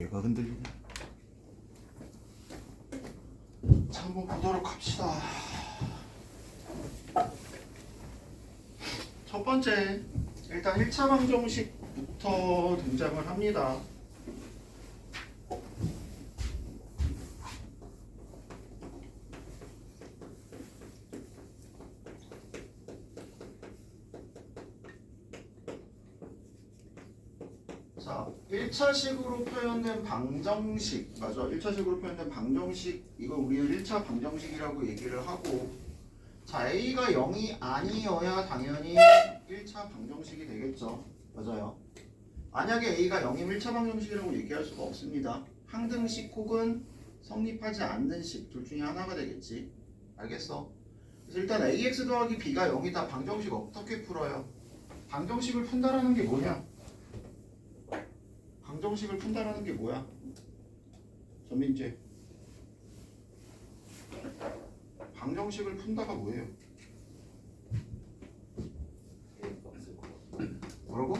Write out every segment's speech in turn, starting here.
얘가 흔들리네. 자, 한번 보도록 합시다. 첫 번째, 일단 1차 방정식부터 등장을 합니다. 자, 1차식으로 표현된 방정식, 맞아. 1차식으로 표현된 방정식, 이거 우리는 1차 방정식이라고 얘기를 하고, 자, A가 0이 아니어야 당연히 1차 방정식이 되겠죠. 맞아요. 만약에 A가 0이면 1차 방정식이라고 얘기할 수가 없습니다. 항등식 혹은 성립하지 않는 식, 둘 중에 하나가 되겠지. 알겠어? 그래서 일단 AX 더하기 B가 0이다. 방정식 어떻게 풀어요? 방정식을 푼다라는 게 뭐냐? 방정식을 푼다라는 게 뭐야? 전민재. 방정식을 푼다가 뭐예요? 뭐라고?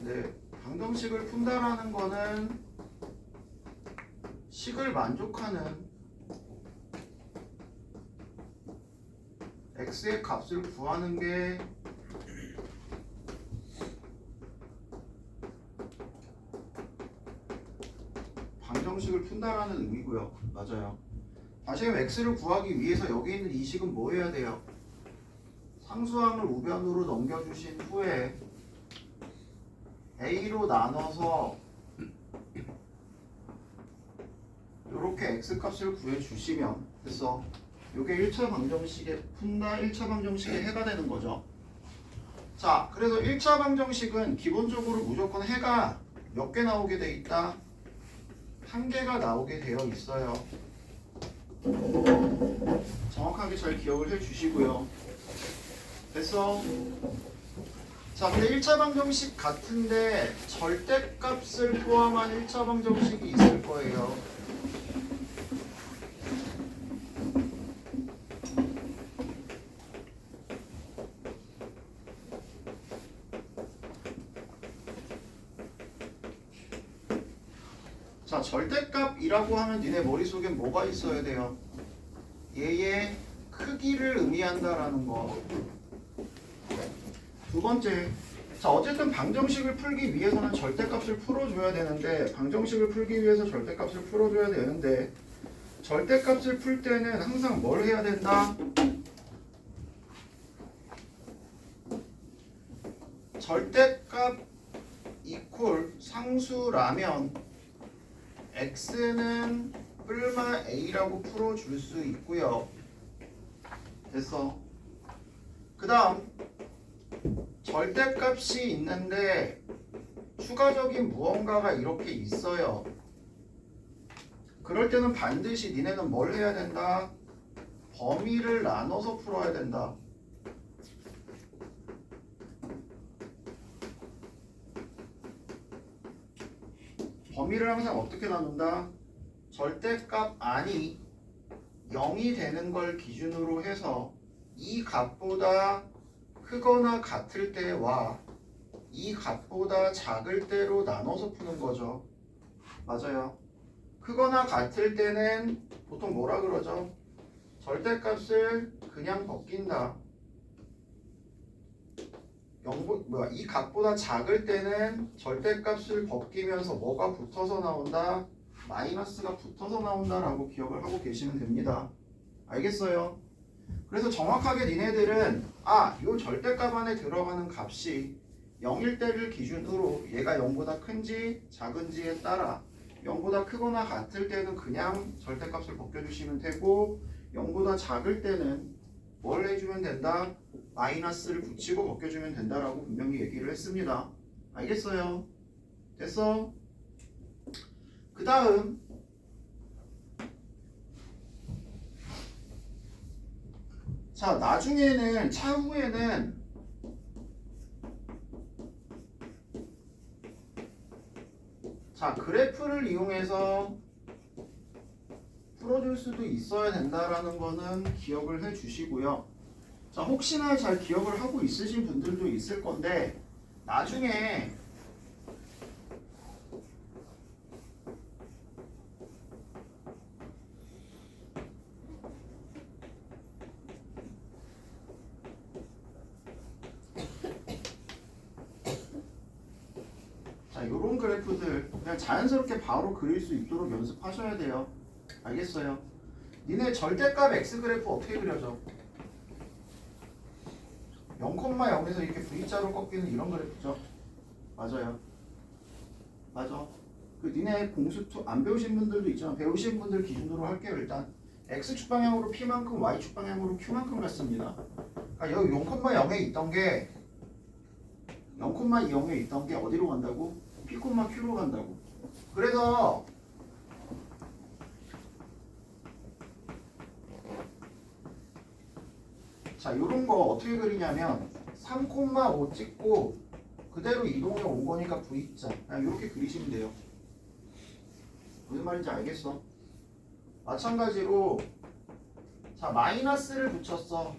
네, 방정식을 푼다라는 거는 식을 만족하는 x의 값을 구하는 게 방정식을 푼다라는 의미고요. 맞아요. 다시 한번 x를 구하기 위해서 여기 있는 이 식은 뭐 해야 돼요? 상수함을 우변으로 넘겨주신 후에 a로 나눠서 이렇게 x값을 구해주시면 됐어. 이게 1차 방정식에 푼다, 1차 방정식의 해가 되는 거죠. 자, 그래서 1차 방정식은 기본적으로 무조건 해가 몇 개 나오게 돼 있다? 한 개가 나오게 되어 있어요. 정확하게 잘 기억을 해 주시고요. 됐어? 자, 근데 1차 방정식 같은데 절대값을 포함한 1차 방정식이 있을 거예요. 자, 절대값이라고 하면 니네 머릿속에 뭐가 있어야 돼요? 얘의 크기를 의미한다라는 거. 두 번째, 자, 어쨌든 방정식을 풀기 위해서는 절대값을 풀어줘야 되는데, 방정식을 풀기 위해서 절대값을 풀어줘야 되는데, 절대값을 풀 때는 항상 뭘 해야 된다? 절대값 이퀄 상수라면 x는 뿔마 a라고 풀어줄 수 있고요. 됐어. 그 다음 절대값이 있는데 추가적인 무언가가 이렇게 있어요. 그럴 때는 반드시 니네는 뭘 해야 된다? 범위를 나눠서 풀어야 된다. 범위를 항상 어떻게 나눈다? 절대값 안이 0이 되는 걸 기준으로 해서 이 값보다 크거나 같을 때와 이 값보다 작을 때로 나눠서 푸는 거죠. 맞아요. 크거나 같을 때는 보통 뭐라 그러죠? 절대값을 그냥 벗긴다. 이 값보다 작을 때는 절대값을 벗기면서 뭐가 붙어서 나온다? 마이너스가 붙어서 나온다라고 기억을 하고 계시면 됩니다. 알겠어요? 그래서 정확하게 니네들은 요 절대값 안에 들어가는 값이 0일 때를 기준으로 얘가 0보다 큰지 작은지에 따라 0보다 크거나 같을 때는 그냥 절대값을 벗겨주시면 되고 0보다 작을 때는 뭘 해주면 된다? 마이너스를 붙이고 벗겨주면 된다라고 분명히 얘기를 했습니다. 알겠어요? 됐어? 그 다음 자, 나중에는 차후에는 자, 그래프를 이용해서 풀어줄 수도 있어야 된다라는 거는 기억을 해 주시고요. 자, 혹시나 잘 기억을 하고 있으신 분들도 있을 건데 나중에 자, 요런 그래프들 그냥 자연스럽게 바로 그릴 수 있도록 연습하셔야 돼요. 알겠어요? 니네 절대값 x 그래프 어떻게 그려져? 0,0에서 이렇게 V자로 꺾이는 이런 그래프죠. 맞아요. 맞아. 그 니네 공수2 안 배우신 분들도 있지만 배우신 분들 기준으로 할게요. 일단 x축 방향으로 p만큼 y축 방향으로 q만큼 갔습니다. 그러니까 여기 0,0에 있던 게 0,20에 있던 게 어디로 간다고? p, q로 간다고. 그래서 자, 요런 거 어떻게 그리냐면 3,5 찍고 그대로 이동해 온 거니까 V자. 그냥 이렇게 그리시면 돼요. 무슨 말인지 알겠어? 마찬가지로 자, 마이너스를 붙였어.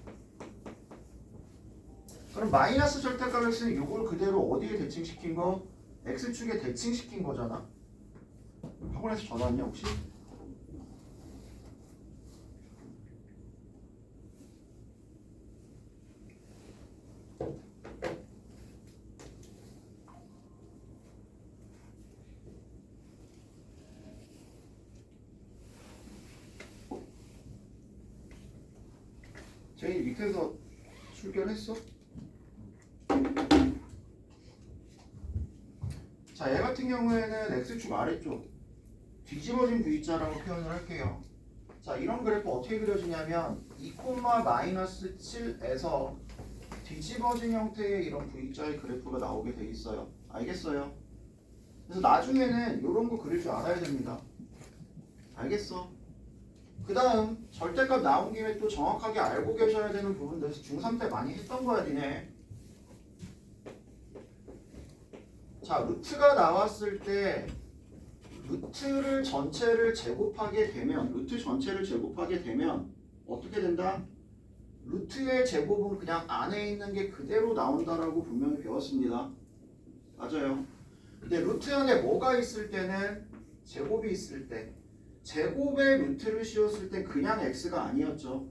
그럼 마이너스 절대값 x는 이걸 그대로 어디에 대칭시킨 거? x축에 대칭시킨 거잖아. 학원에서 전화 왔냐 혹시? 제일 밑에서 출결했어? 자, 얘 같은 경우에는 x축 아래쪽 뒤집어진 V자라고 표현을 할게요. 자, 이런 그래프 어떻게 그려지냐면 2,-7에서 뒤집어진 형태의 이런 V자의 그래프가 나오게 돼 있어요. 알겠어요? 그래서 나중에는 이런 거 그릴 줄 알아야 됩니다. 알겠어? 그 다음 절대값 나온 김에 또 정확하게 알고 계셔야 되는 부분들 중3 때 많이 했던 거야 니네. 자, 루트가 나왔을 때 루트 전체를 제곱하게 되면 어떻게 된다? 루트의 제곱은 그냥 안에 있는 게 그대로 나온다라고 분명히 배웠습니다. 맞아요. 근데 루트 안에 뭐가 있을 때는 제곱이 있을 때 제곱에 루트를 씌웠을 때 그냥 x가 아니었죠.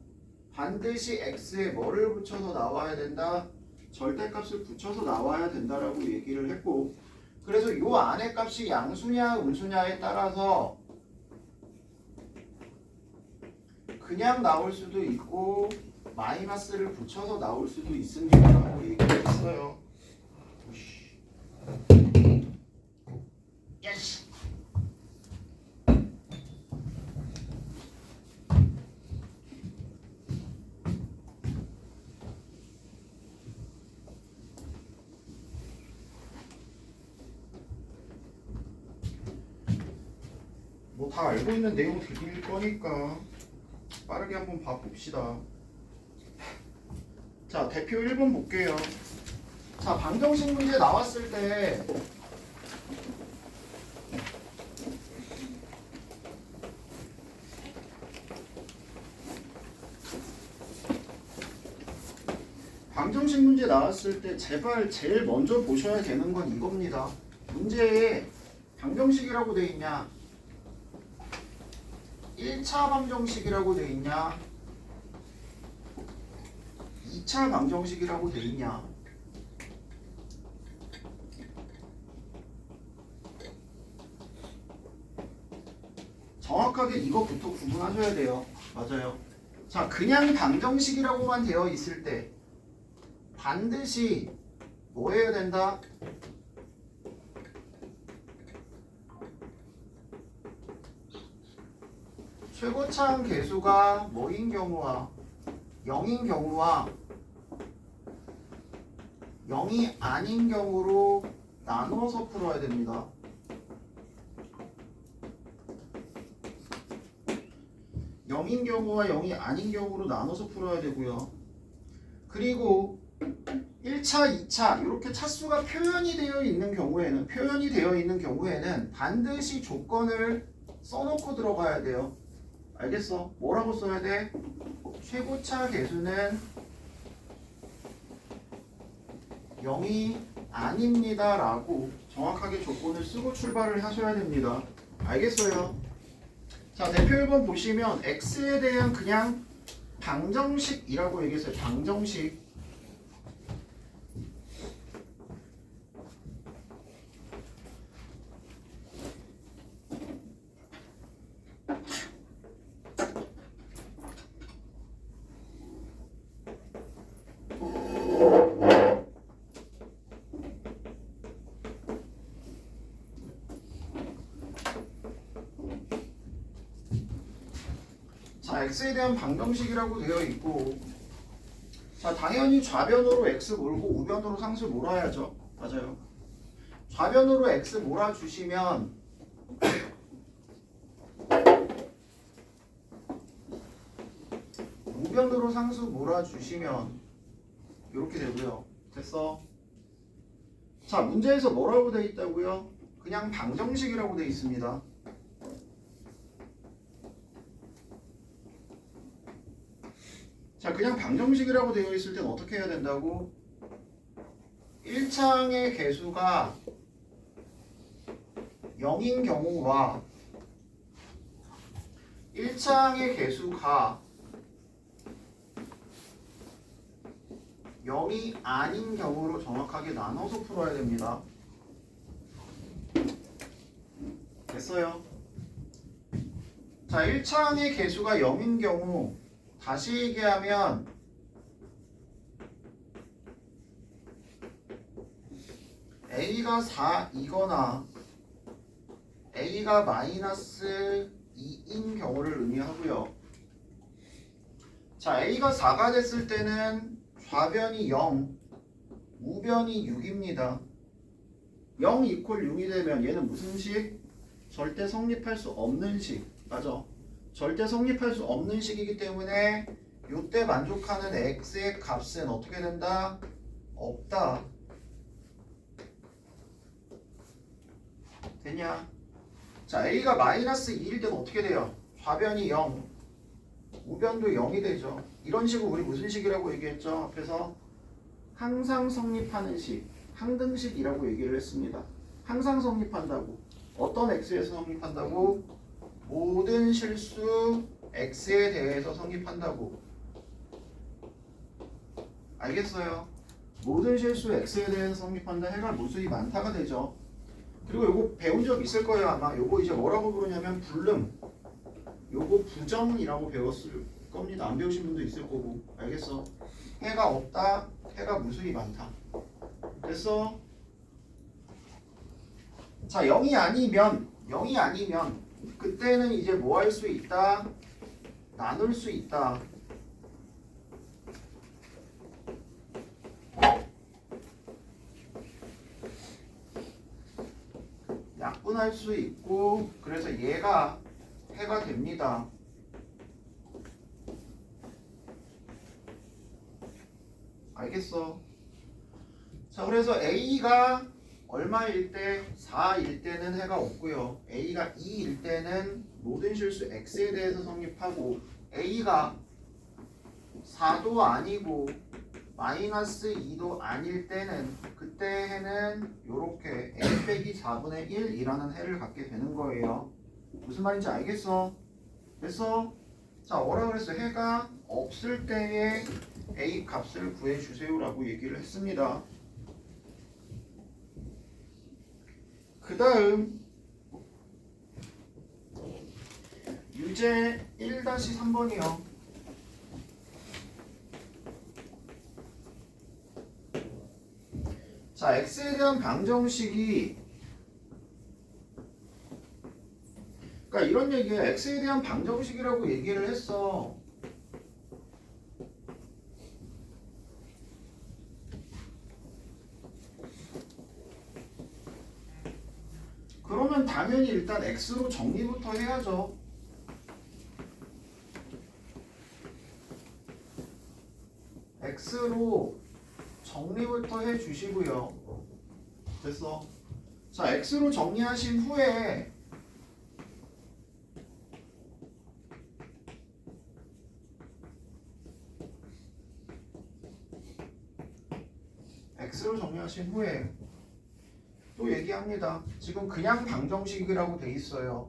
반드시 x에 뭐를 붙여서 나와야 된다? 절대값을 붙여서 나와야 된다라고 얘기를 했고, 그래서 요 안에 값이 양수냐 음수냐에 따라서 그냥 나올 수도 있고 마이너스를 붙여서 나올 수도 있습니다라고 얘기를 했어요. 예스. 뭐 다 알고 있는 내용 드릴 거니까 빠르게 한번 봐봅시다. 자, 대표 1번 볼게요. 자, 방정식 문제 나왔을 때 방정식 문제 나왔을 때 제발 제일 먼저 보셔야 되는 건 이겁니다. 문제에 방정식이라고 돼 있냐? 1차 방정식이라고 돼 있냐? 2차 방정식이라고 돼 있냐? 정확하게 이것부터 구분하셔야 돼요. 맞아요. 자, 그냥 방정식이라고만 되어 있을 때 반드시 뭐 해야 된다? 최고차항 계수가 뭐인 경우와 0인 경우와 0이 아닌 경우로 나누어서 풀어야 됩니다. (0인) 경우와 0이 아닌 경우로 나눠서 풀어야 되고요. 그리고 1차, 2차 이렇게 차수가 표현이 되어 있는 경우에는 반드시 조건을 써놓고 들어가야 돼요. 알겠어? 뭐라고 써야 돼? 최고차 계수는 0이 아닙니다 라고 정확하게 조건을 쓰고 출발을 하셔야 됩니다. 알겠어요? 자, 대표 1번 보시면 x에 대한 그냥 방정식이라고 얘기했어요. 방정식. 자, x에 대한 방정식이라고 되어 있고, 자, 당연히 좌변으로 x 몰고 우변으로 상수 몰아야죠. 맞아요. 좌변으로 x 몰아주시면 우변으로 상수 몰아주시면 이렇게 되고요. 됐어? 자, 문제에서 뭐라고 되어 있다고요? 그냥 방정식이라고 되어 있습니다. 자, 그냥 방정식이라고 되어 있을 땐 어떻게 해야 된다고? 1창의 개수가 0인 경우와 1창의 개수가 0이 아닌 경우로 정확하게 나눠서 풀어야 됩니다. 됐어요? 자, 1창의 개수가 0인 경우 다시 얘기하면 A가 4이거나 A가 마이너스 2인 경우를 의미하고요. 자, A가 4가 됐을 때는 좌변이 0, 우변이 6입니다. 0 이퀄 6이 되면 얘는 무슨 식? 절대 성립할 수 없는 식. 맞아. 절대 성립할 수 없는 식이기 때문에 이때 만족하는 x의 값은 어떻게 된다? 없다. 됐냐? 자, a가 마이너스 2일 때는 어떻게 돼요? 좌변이 0, 우변도 0이 되죠. 이런 식으로 우리 무슨 식이라고 얘기했죠? 앞에서 항상 성립하는 식, 항등식이라고 얘기를 했습니다. 항상 성립한다고. 어떤 x에서 성립한다고? 모든 실수 x에 대해서 성립한다고. 알겠어요? 모든 실수 x에 대해서 성립한다. 해가 무수히 많다가 되죠. 그리고 요거 배운 적 있을 거예요. 아마 요거 이제 뭐라고 부르냐면 불능. 요거 부정이라고 배웠을 겁니다. 안 배우신 분도 있을 거고. 알겠어? 해가 없다. 해가 무수히 많다. 됐어? 자, 0이 아니면 그때는 이제 뭐 할 수 있다? 나눌 수 있다. 약분할 수 있고, 그래서 얘가 해가 됩니다. 알겠어? 자, 그래서 A가 얼마일 때? 4일 때는 해가 없고요. A가 2일 때는 모든 실수 X에 대해서 성립하고, A가 4도 아니고 마이너스 2도 아닐 때는 그때 해는 이렇게 A 빼기 4분의 1이라는 해를 갖게 되는 거예요. 무슨 말인지 알겠어? 됐어? 자, 뭐라 그랬어? 해가 없을 때의 A 값을 구해주세요 라고 얘기를 했습니다. 그 다음 유제 1-3번이요. 자, x에 대한 방정식이, 그러니까 이런 얘기예요. x에 대한 방정식이라고 얘기를 했어. 그러면 당연히 일단 x로 정리부터 해야죠. x로 정리부터 해주시고요. 됐어? 자, x로 정리하신 후에 x로 정리하신 후에 또 얘기합니다. 지금 그냥 방정식이라고 돼 있어요.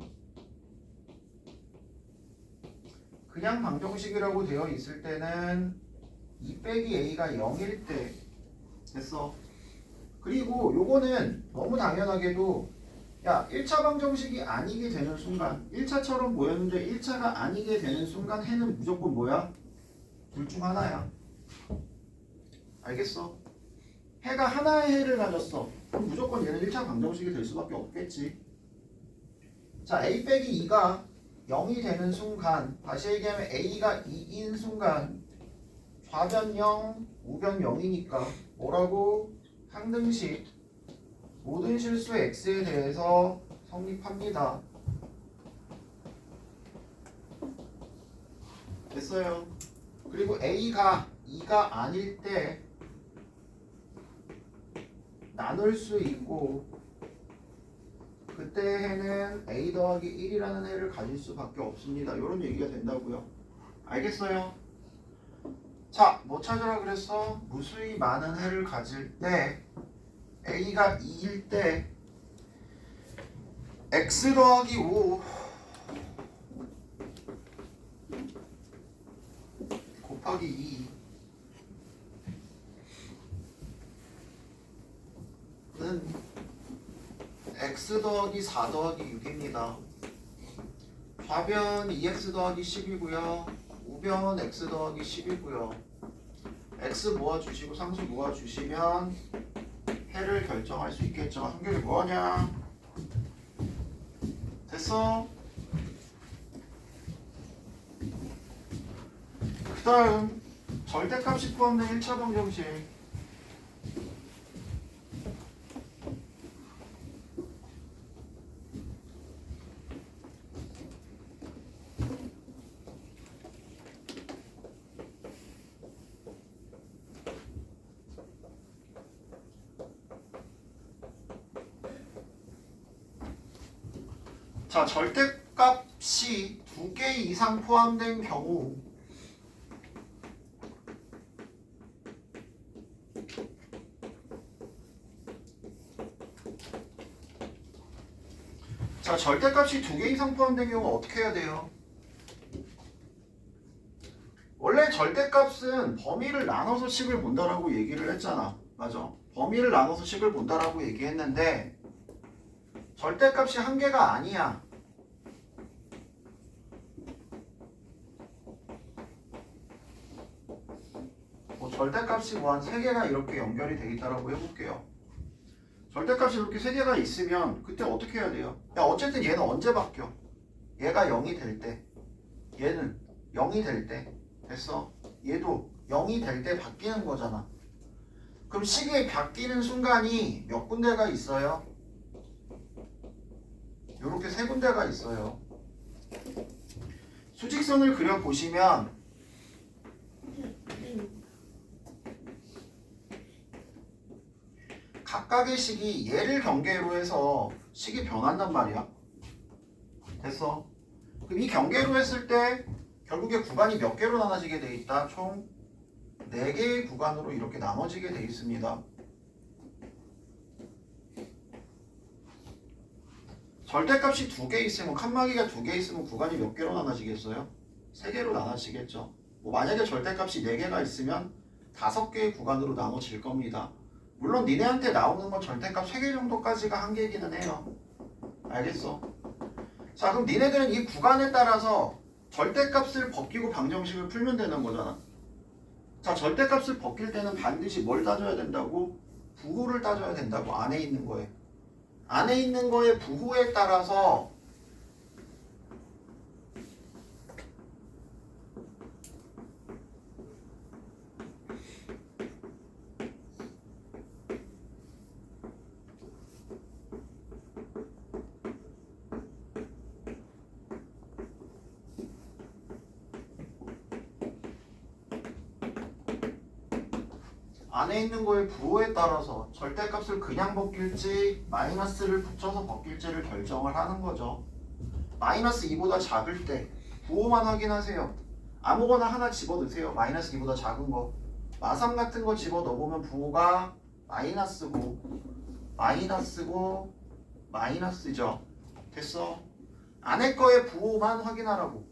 그냥 방정식이라고 되어 있을 때는 2 빼기 a가 0일 때. 됐어. 그리고 요거는 너무 당연하게도 야, 1차 방정식이 아니게 되는 순간, 1차처럼 보였는데 1차가 아니게 되는 순간 해는 무조건 뭐야? 둘 중 하나야. 알겠어? 해가 하나의 해를 가졌어. 그럼 무조건 얘는 1차 방정식이 될 수밖에 없겠지. 자, a 빼기 2가 0이 되는 순간, 다시 얘기하면 a가 2인 순간 좌변 0, 우변 0이니까 뭐라고? 항등식 모든 실수 x에 대해서 성립합니다. 됐어요. 그리고 a가 2가 아닐 때 나눌 수 있고, 그때 해는 a 더하기 1이라는 해를 가질 수밖에 없습니다. 이런 얘기가 된다고요. 알겠어요? 자, 뭐 찾으라 그랬어? 무수히 많은 해를 가질 때 a가 2일 때 x 더하기 5 곱하기 2 는 x 더하기 4 더하기 6입니다. 좌변 2x 더하기 10이고요. 우변 x 더하기 10이고요. x 모아주시고 상수 모아주시면 해를 결정할 수 있겠죠. 한결이 뭐하냐? 됐어? 그 다음 절대값이 포함된 1차 방정식. 자, 절대값이 2개 이상 포함된 경우 자, 절대값이 2개 이상 포함된 경우 어떻게 해야 돼요? 원래 절대값은 범위를 나눠서 식을 본다라고 얘기를 했잖아. 맞아. 범위를 나눠서 식을 본다라고 얘기했는데 절대값이 한 개가 아니야. 절대값이 뭐 한 3개가 이렇게 연결이 돼 있다라고 해볼게요. 절대값이 이렇게 3개가 있으면 그때 어떻게 해야 돼요? 야, 어쨌든 얘는 언제 바뀌어? 얘가 0이 될 때, 얘는 0이 될 때, 됐어? 얘도 0이 될 때 바뀌는 거잖아. 그럼 식이 바뀌는 순간이 몇 군데가 있어요? 요렇게 3군데가 있어요. 수직선을 그려보시면 각각의 식이 얘를 경계로 해서 식이 변한단 말이야. 됐어? 그럼 이 경계로 했을 때 결국에 구간이 몇 개로 나눠지게 돼 있다? 총 4개의 구간으로 이렇게 나눠지게 돼 있습니다. 절대값이 2개 있으면, 칸막이가 2개 있으면 구간이 몇 개로 나눠지겠어요? 3개로 나눠지겠죠. 뭐 만약에 절대값이 4개가 있으면 5개의 구간으로 나눠질 겁니다. 물론 니네한테 나오는 건 절대값 3개 정도까지가 한계이기는 해요. 알겠어? 자, 그럼 니네들은 이 구간에 따라서 절대값을 벗기고 방정식을 풀면 되는 거잖아. 자, 절대값을 벗길 때는 반드시 뭘 따져야 된다고? 부호를 따져야 된다고. 안에 있는 거에. 안에 있는 거의 부호에 따라서 안에 있는 거의 부호에 따라서 절대값을 그냥 벗길지 마이너스를 붙여서 벗길지를 결정을 하는 거죠. 마이너스 2보다 작을 때 부호만 확인하세요. 아무거나 하나 집어넣으세요. 마이너스 2보다 작은 거. 마삼 같은 거 집어넣어보면 부호가 마이너스고 마이너스고 마이너스죠. 됐어? 안에 거의 부호만 확인하라고.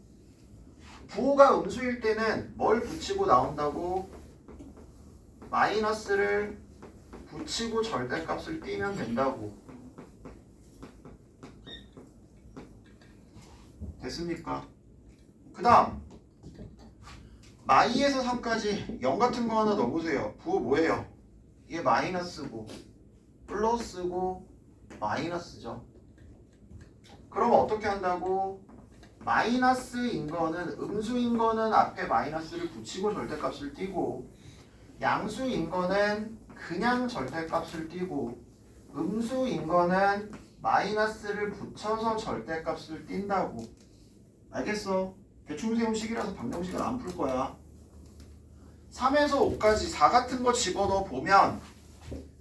부호가 음수일 때는 뭘 붙이고 나온다고? 마이너스를 붙이고 절대값을 띄면 된다고. 됐습니까? 그 다음 마이에서 3까지 0 같은 거 하나 넣어보세요. 부호 뭐예요? 이게 마이너스고 플러스고 마이너스죠. 그럼 어떻게 한다고? 마이너스인 거는 음수인 거는 앞에 마이너스를 붙이고 절대값을 띄고 양수인 거는 그냥 절대값을 띄고 음수인 거는 마이너스를 붙여서 절대값을 띈다고. 알겠어? 대충 세운 식이라서 방정식은 안 풀 거야. 3에서 5까지 4 같은 거 집어넣어 보면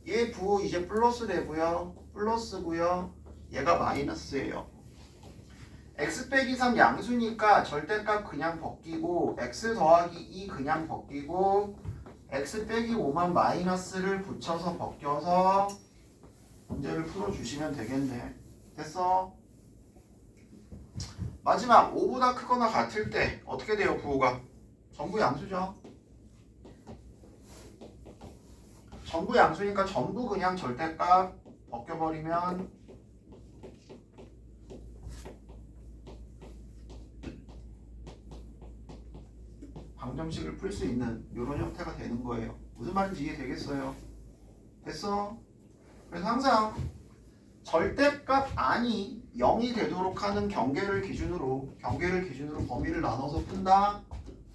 얘 부 이제 플러스 되고요. 플러스고요. 얘가 마이너스예요. x 빼기 3 양수니까 절대값 그냥 벗기고 x 더하기 2 그냥 벗기고 x 빼기 5만 마이너스를 붙여서 벗겨서 문제를 풀어주시면 되겠네. 됐어? 마지막 5보다 크거나 같을 때 어떻게 돼요? 부호가 전부 양수죠. 전부 양수니까 전부 그냥 절대값 벗겨버리면 방정식을 풀 수 있는 이런 형태가 되는 거예요. 무슨 말인지 이해되겠어요? 됐어? 그래서 항상 절대값 안이 0이 되도록 하는 경계를 기준으로 범위를 나눠서 푼다.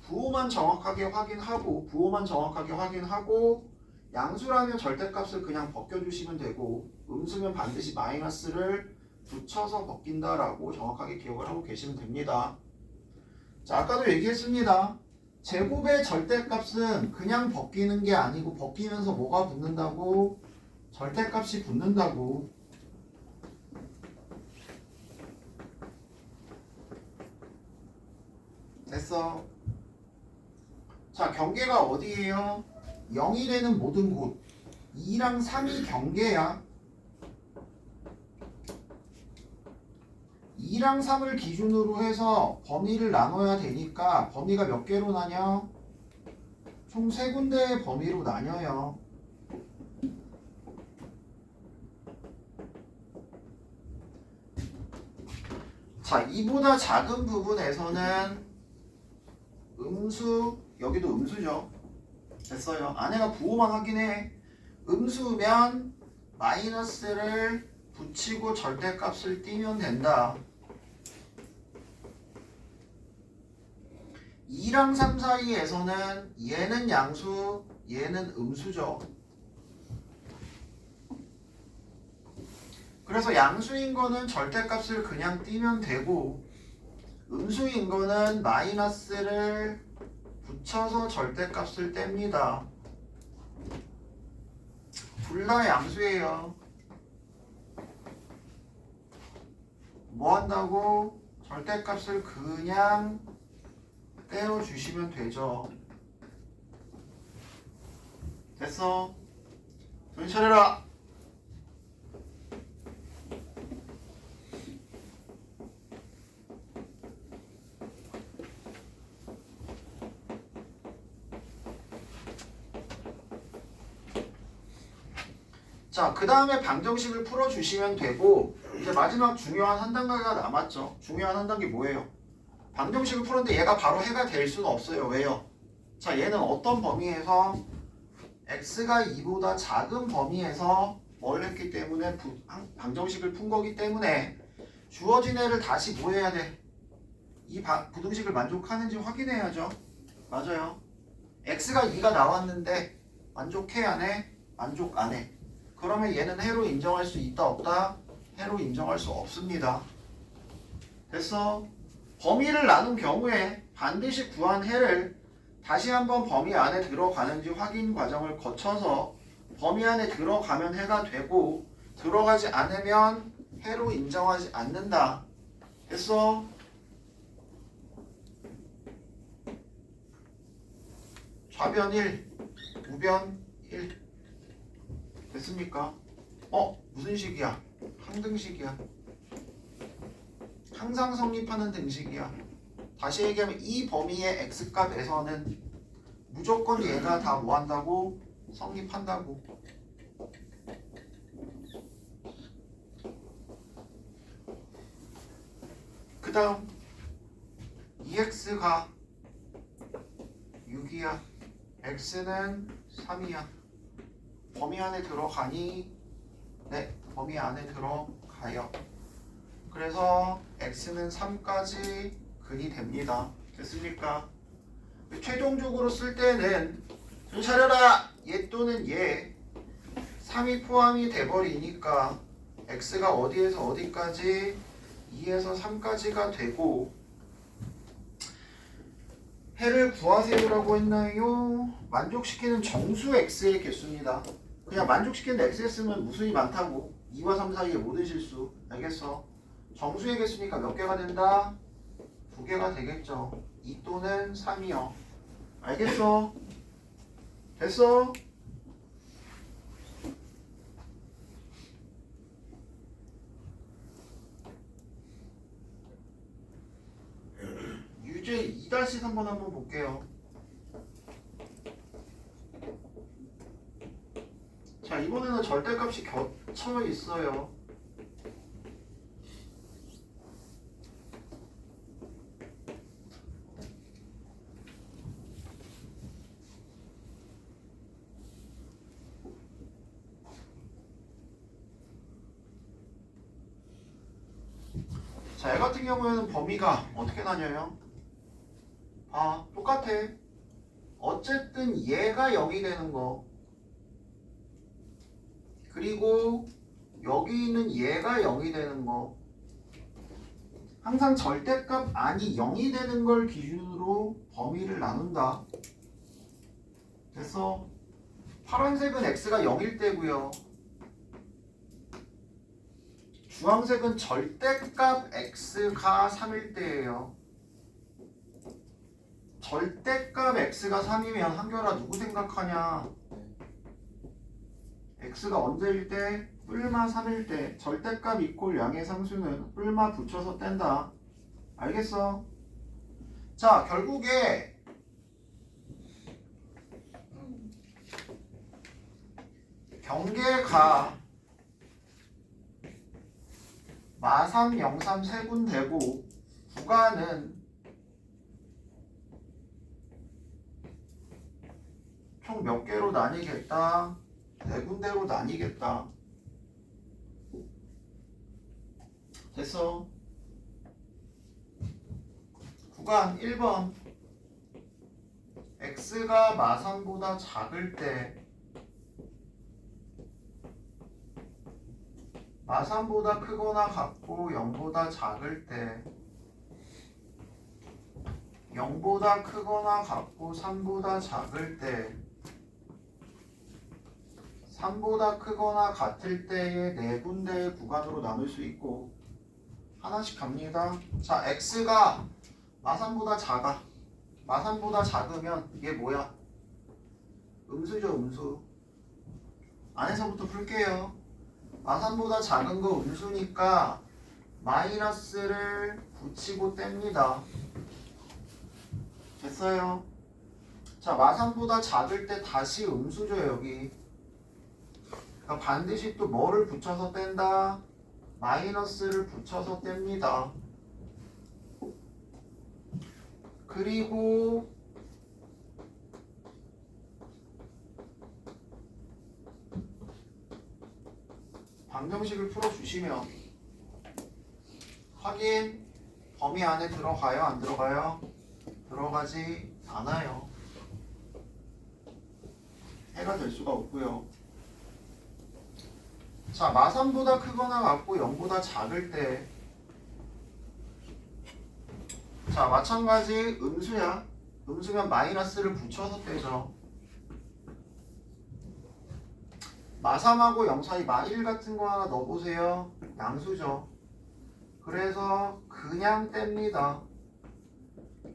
부호만 정확하게 확인하고 양수라면 절대값을 그냥 벗겨주시면 되고 음수면 반드시 마이너스를 붙여서 벗긴다라고 정확하게 기억을 하고 계시면 됩니다. 자, 아까도 얘기했습니다. 제곱의 절대값은 그냥 벗기는 게 아니고 벗기면서 뭐가 붙는다고? 절대값이 붙는다고. 됐어. 자, 경계가 어디예요? 0이 되는 모든 곳. 2랑 3이 경계야. 2랑 3을 기준으로 해서 범위를 나눠야 되니까 범위가 몇 개로 나뉘어? 총 3군데의 범위로 나뉘어요. 자, 이보다 작은 부분에서는 음수, 여기도 음수죠. 됐어요. 안에가 부호만 확인해. 음수면 마이너스를 붙이고 절대값을 띄면 된다. 2랑 3 사이에서는 얘는 양수, 얘는 음수죠. 그래서 양수인 거는 절대값을 그냥 띄면 되고 음수인 거는 마이너스를 붙여서 절대값을 뗍니다. 둘 다 양수예요. 뭐 한다고? 절대값을 그냥 떼어주시면 되죠. 됐어? 정신 차려라! 자, 그 다음에 방정식을 풀어주시면 되고 이제 마지막 중요한 한 단계가 남았죠. 중요한 한 단계 뭐예요? 방정식을 풀었는데 얘가 바로 해가 될 수는 없어요. 왜요? 자, 얘는 어떤 범위에서 x가 2보다 작은 범위에서 뭘 했기 때문에 방정식을 푼 거기 때문에 주어진 애를 다시 뭐 해야 돼? 이 부등식을 만족하는지 확인해야죠. 맞아요. x가 2가 나왔는데 만족해 안 해? 만족 안 해. 그러면 얘는 해로 인정할 수 있다 없다? 해로 인정할 수 없습니다. 됐어? 범위를 나눈 경우에 반드시 구한 해를 다시 한번 범위 안에 들어가는지 확인 과정을 거쳐서 범위 안에 들어가면 해가 되고 들어가지 않으면 해로 인정하지 않는다. 됐어? 좌변 1, 우변 1. 됐습니까? 무슨 식이야? 항등식이야. 항상 성립하는 등식이야. 다시 얘기하면 이 범위의 x값에서는 무조건 얘가 다 뭐 한다고? 성립한다고. 그 다음 2x가 6이야. x는 3이야. 범위 안에 들어가니? 네, 범위 안에 들어가요. 그래서 x는 3까지 근이 됩니다. 됐습니까? 최종적으로 쓸 때는 좀 차려라! 얘 또는 얘 3이 포함이 돼버리니까 x가 어디에서 어디까지 2에서 3까지가 되고 해를 구하세요라고 했나요? 만족시키는 정수 x의 개수입니다. 그냥 만족시키는 x에 쓰면 무수히 많다고 2와 3 사이의 모든 실수 알겠어? 정수의 개수니까 몇 개가 된다? 2개가 되겠죠. 2 또는 3이요. 알겠어? 됐어? 유제 2-3번 한번 볼게요. 자, 이번에는 절대값이 겹쳐 있어요. 자, 얘 같은 경우에는 범위가 어떻게 나뉘어요? 아, 똑같아. 어쨌든 얘가 0이 되는 거. 그리고 여기 있는 얘가 0이 되는 거. 항상 절대값 아니 0이 되는 걸 기준으로 범위를 나눈다. 됐어? 파란색은 x가 0일 때고요. 주황색은 절대값 x가 3일 때예요. 절대값 x가 3이면 한결아 누구 생각하냐? x가 언제일 때? 뿔마 3일 때 절대값 이꼴 양의 상수는 뿔마 붙여서 뗀다. 알겠어? 자, 결국에 경계가 마3, 0, 3 세 군데고 구간은 총 몇 개로 나뉘겠다? 4군데로 나뉘겠다. 됐어? 구간 1번 x가 마3보다 작을 때 마3보다 크거나 같고 0보다 작을 때 0보다 크거나 같고 3보다 작을 때 3보다 크거나 같을 때의 4군데의 구간으로 나눌 수 있고 하나씩 갑니다. 자, x가 마3보다 작아. 마3보다 작으면 이게 뭐야? 음수죠, 음수. 안에서부터 풀게요. 마3보다 작은 거 음수니까 마이너스를 붙이고 뗍니다. 됐어요? 자, 마3보다 작을 때 다시 음수죠, 여기. 그러니까 반드시 또 뭐를 붙여서 뗀다? 마이너스를 붙여서 뗍니다. 그리고 방정식을 풀어주시면 확인 범위 안에 들어가요? 안 들어가요? 들어가지 않아요. 해가 될 수가 없고요. 자, 마3보다 크거나 같고 0보다 작을 때 자, 마찬가지 음수야. 음수면 마이너스를 붙여서 떼죠. 마3하고 0 사이 마1 같은 거 하나 넣어보세요. 양수죠. 그래서 그냥 뗍니다.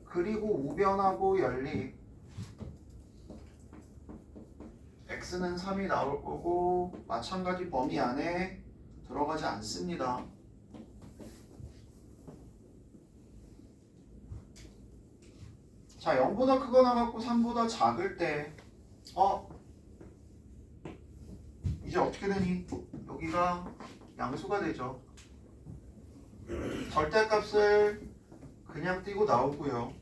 그리고 우변하고 연립 x는 3이 나올 거고 마찬가지 범위 안에 들어가지 않습니다. 자, 0보다 크거나 같고 3보다 작을 때 이제 어떻게 되니? 여기가 양수가 되죠. 절대값을 그냥 띄고 나오고요.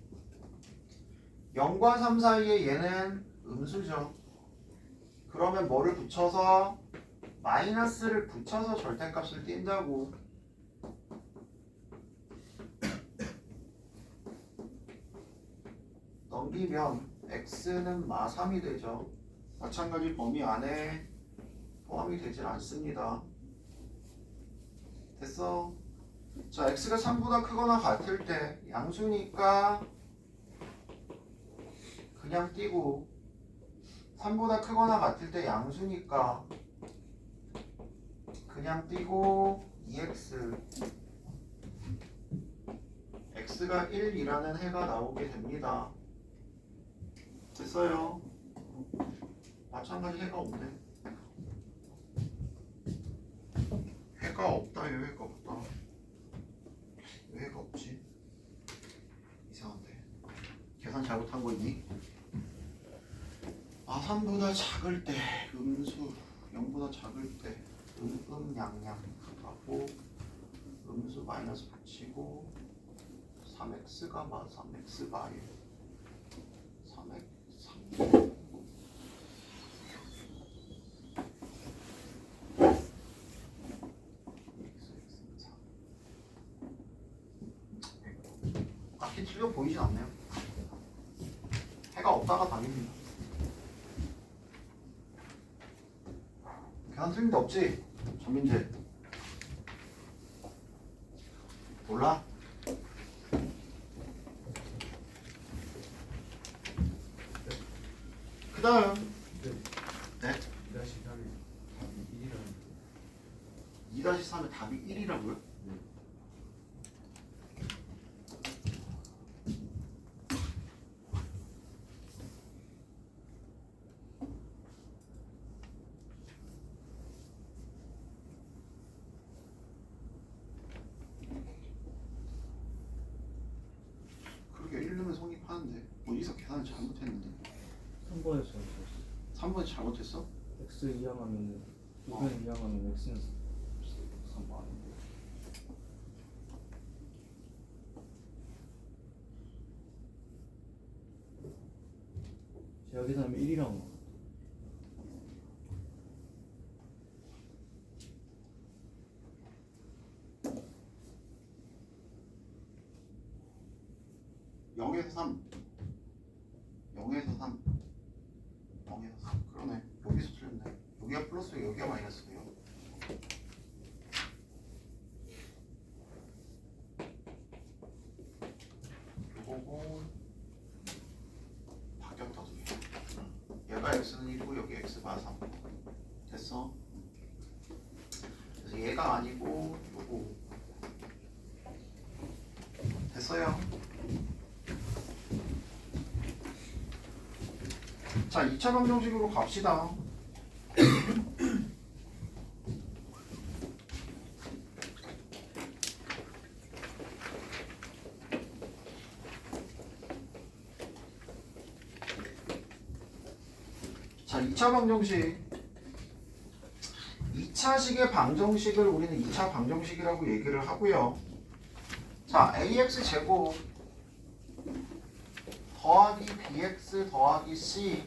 0과 3 사이에 얘는 음수죠. 그러면 뭐를 붙여서 마이너스를 붙여서 절대값을 띈다고. 넘기면 x는 마 3이 되죠. 마찬가지 범위 안에 포함이 되질 않습니다. 됐어? 자, x가 3보다 크거나 같을 때 양수니까 그냥 띄고 3보다 크거나 같을 때 양수니까 그냥 띄고 2x x가 1이라는 해가 나오게 됩니다. 됐어요? 마찬가지 해가 없네. 해가 없다. 왜 해가 없다? 왜 해가 없지? 이상한데. 계산 잘못한 거 있니? 아, 3보다 작을 때 음수 0보다 작을 때 양양 하고 음수 마이너스 붙이고 3x가 마 3x가 1 3x 3 딱히 틀려 보이진 않네요. 해가 없다가 답입니다. 계산 틀린 데 없지? 전민재 몰라? 그 다음 네? 2-3의 답이 1이라고요? 네. 그렇게 1 넣으면 성립하는데 어디서 계산을 잘못했는데 3번에서 줬어. 3번에 잘못했어? x 이항하면 2번 이항하면 x는 3 아닌데. 제가 계산하면 1이랑 0에서 3 0에서 3 0에서 3 그러네. 여기서 틀렸네. 여기가 플러스 여기가 마이너스네요. 요거고 바뀌었다 두 개. 얘가 x는 1이고 여기 x가 3 됐어? 그래서 얘가 아니고 요거 됐어요? 자, 2차 방정식으로 갑시다. 자, 2차 방정식. 2차식의 방정식을 우리는 2차 방정식이라고 얘기를 하고요. 자, ax 제곱 더하기 bx 더하기 c는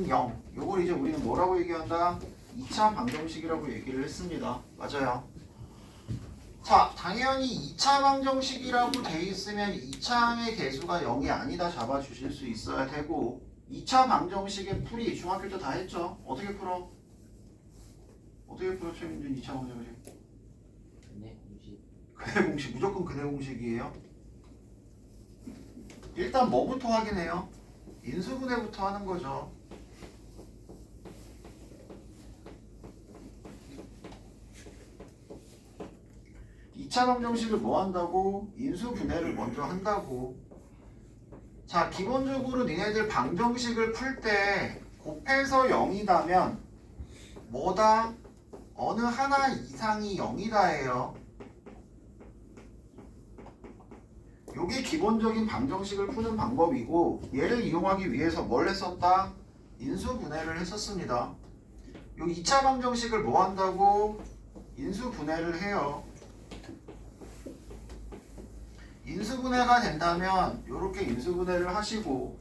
0. 요걸 이제 우리는 뭐라고 얘기한다? 2차 방정식이라고 얘기를 했습니다. 맞아요. 자, 당연히 2차 방정식이라고 돼 있으면 2차항의 개수가 0이 아니다 잡아주실 수 있어야 되고 2차 방정식의 풀이 중학교 때 다 했죠? 어떻게 풀어? 어떻게 풀어 최민준 2차 방정식? 네, 20. 근해 공식, 무조건 근해 공식이에요. 일단 뭐부터 확인해요? 인수분해부터 하는 거죠. 이 2차 방정식을 뭐 한다고? 인수분해를 먼저 한다고. 자, 기본적으로 니네들 방정식을 풀 때 곱해서 0이다면 뭐다? 어느 하나 이상이 0이다예요. 요게 기본적인 방정식을 푸는 방법이고 얘를 이용하기 위해서 뭘 했었다? 인수분해를 했었습니다. 요 2차 방정식을 뭐 한다고? 인수분해를 해요. 인수분해가 된다면 이렇게 인수분해를 하시고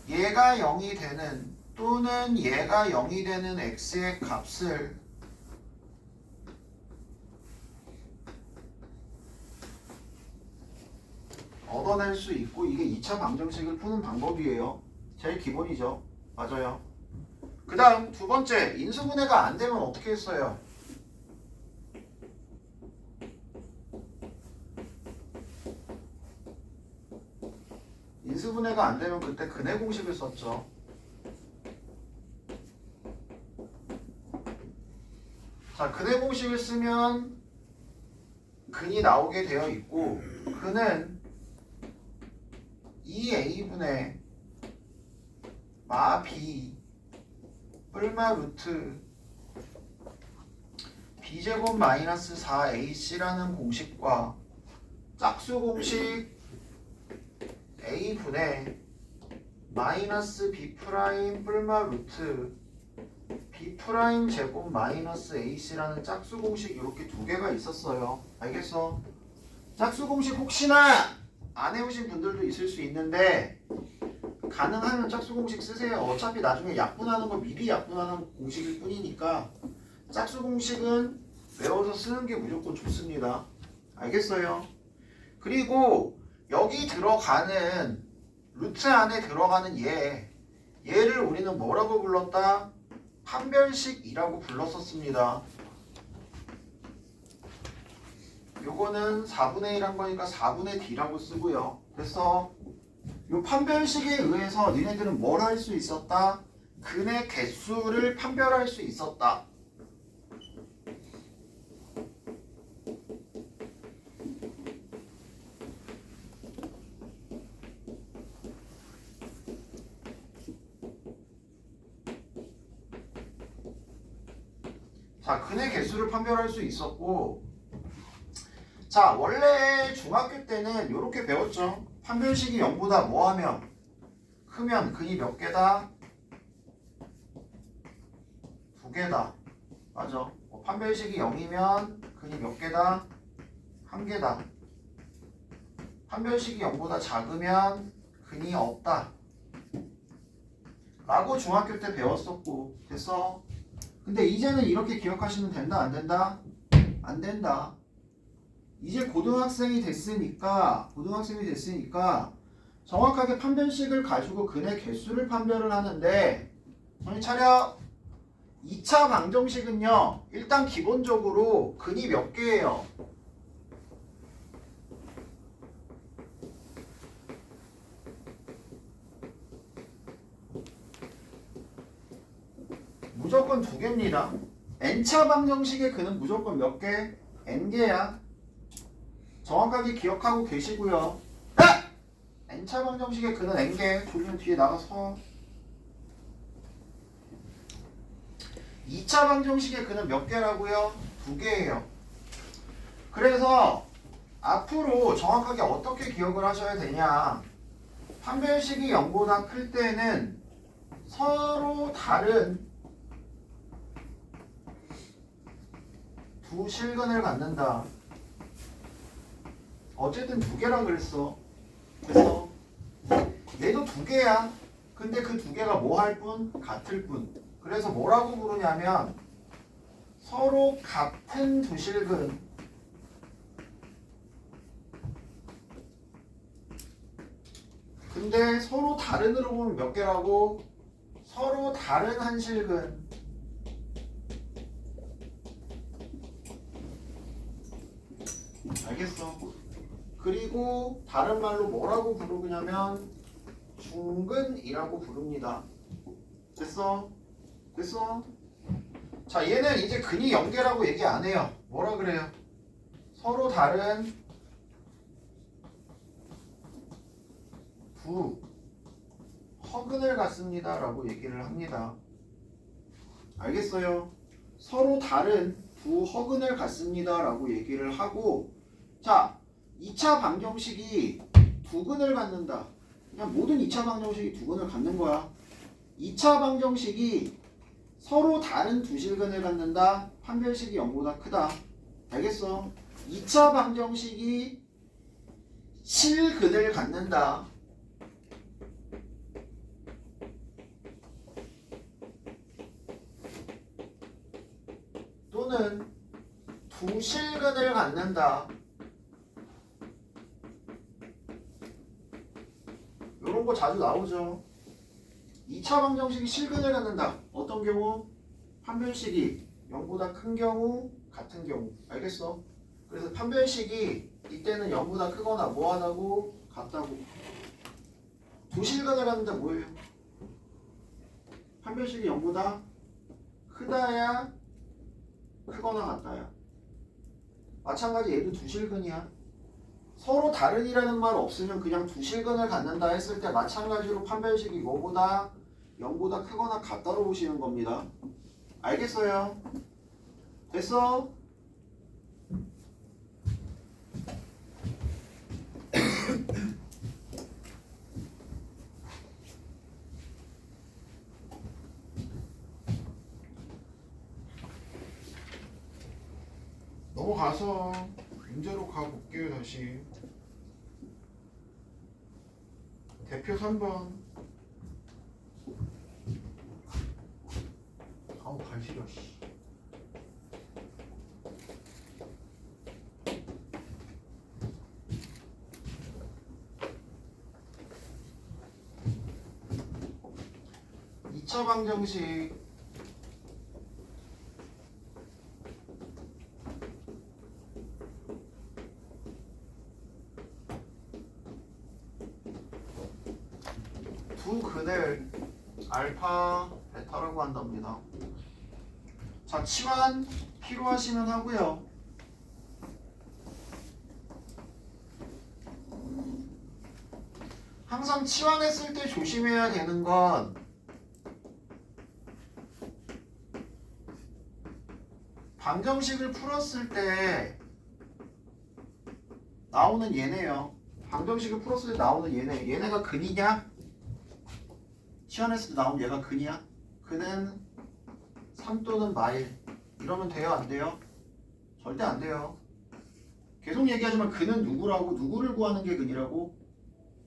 얘가 0이 되는 또는 얘가 0이 되는 x의 값을 얻어낼 수 있고 이게 2차 방정식을 푸는 방법이에요. 제일 기본이죠. 맞아요. 그 다음 두 번째, 인수분해가 안 되면 어떻게 했어요? 인수분해가 안 되면 그때 근해 공식을 썼죠. 자, 근해 공식을 쓰면 근이 나오게 되어 있고, 근은 2a분의 마 b 뿔마 루트 b제곱 마이너스 4ac라는 공식과 짝수 공식 a분의 마이너스 b 프라임 뿔마 루트 b 프라임 제곱 마이너스 ac라는 짝수 공식 이렇게 두 개가 있었어요. 알겠어? 짝수 공식 혹시나 안 해오신 분들도 있을 수 있는데 가능하면 짝수 공식 쓰세요. 어차피 나중에 약분하는 거 미리 약분하는 공식일 뿐이니까 짝수 공식은 외워서 쓰는 게 무조건 좋습니다. 알겠어요? 그리고 여기 들어가는 루트 안에 들어가는 얘를 우리는 뭐라고 불렀다? 판별식이라고 불렀었습니다. 요거는 4분의 1한 거니까 4분의 d라고 쓰고요. 그래서 요 판별식에 의해서 니네들은 뭘 할 수 있었다? 근의 개수를 판별할 수 있었다. 자, 근의 개수를 판별할 수 있었고, 자, 원래 중학교 때는 이렇게 배웠죠. 판별식이 0보다 뭐하면 크면 근이 몇 개다? 2개다. 맞아. 판별식이 0이면 근이 몇 개다? 1개다. 판별식이 0보다 작으면 근이 없다. 라고 중학교 때 배웠었고, 됐어? 근데 이제는 이렇게 기억하시면 된다, 안 된다? 안 된다. 이제 고등학생이 됐으니까 정확하게 판별식을 가지고 근의 개수를 판별을 하는데, 정신 차려. 2차 방정식은요, 일단 기본적으로 근이 몇 개예요? 무조건 2개입니다. n차 방정식의 근은 무조건 몇 개? n개야. 정확하게 기억하고 계시고요. n차 방정식의 근은 n개. 조리는 뒤에 나가서 2차 방정식의 근은 몇 개라고요? 2개예요. 그래서 앞으로 정확하게 어떻게 기억을 하셔야 되냐? 판별식이 0보다 클 때는 서로 다른 두 실근을 갖는다. 어쨌든 2개라 그랬어. 그래서 얘도 2개야. 근데 그 2개가 뭐 할 뿐? 같을 뿐. 그래서 뭐라고 부르냐면 서로 같은 두 실근. 근데 서로 다른으로 보면 몇 개라고? 서로 다른 한 실근. 알겠어? 그리고 다른 말로 뭐라고 부르냐면 중근이라고 부릅니다. 됐어? 됐어? 자, 얘는 이제 근이 0개라고 얘기 안 해요. 뭐라 그래요? 서로 다른 두 허근을 갖습니다 라고 얘기를 합니다. 알겠어요? 서로 다른 두 허근을 갖습니다 라고 얘기를 하고, 자, 2차 방정식이 두 근을 갖는다. 그냥 모든 2차 방정식이 두 근을 갖는 거야. 2차 방정식이 서로 다른 두 실근을 갖는다. 판별식이 0보다 크다. 알겠어? 2차 방정식이 실근을 갖는다. 또는 두 실근을 갖는다. 거 자주 나오죠. 2차 방정식이 실근을 갖는다. 어떤 경우? 판별식이 0보다 큰 경우, 같은 경우. 알겠어? 그래서 판별식이 이때는 0보다 크거나 뭐하다고? 같다고. 두 실근을 갖는다 뭐예요? 판별식이 0보다 크다야 크거나 같다야. 마찬가지 얘도 두 실근이야. 서로 다른이라는 말 없으면 그냥 두 실근을 갖는다 했을 때 마찬가지로 판별식이 뭐보다 0보다 크거나 같다로 보시는 겁니다. 알겠어요? 됐어? 넘어가서 문제로 가볼게요. 다시 대표 3번. 아우 발 시려. 2차 방정식 두 근을 알파, 베타라고 한답니다. 자, 치환 필요하시면 하고요. 항상 치환했을 때 조심해야 되는 건 방정식을 풀었을 때 나오는 얘네요. 방정식을 풀었을 때 나오는 얘네. 얘네가 근이냐? 치환했을 때 나오는 얘가 근이야? 근은 3 또는 마일. 이러면 돼요? 안 돼요? 절대 안 돼요. 계속 얘기하지만 근은 누구라고? 누구를 구하는 게 근이라고?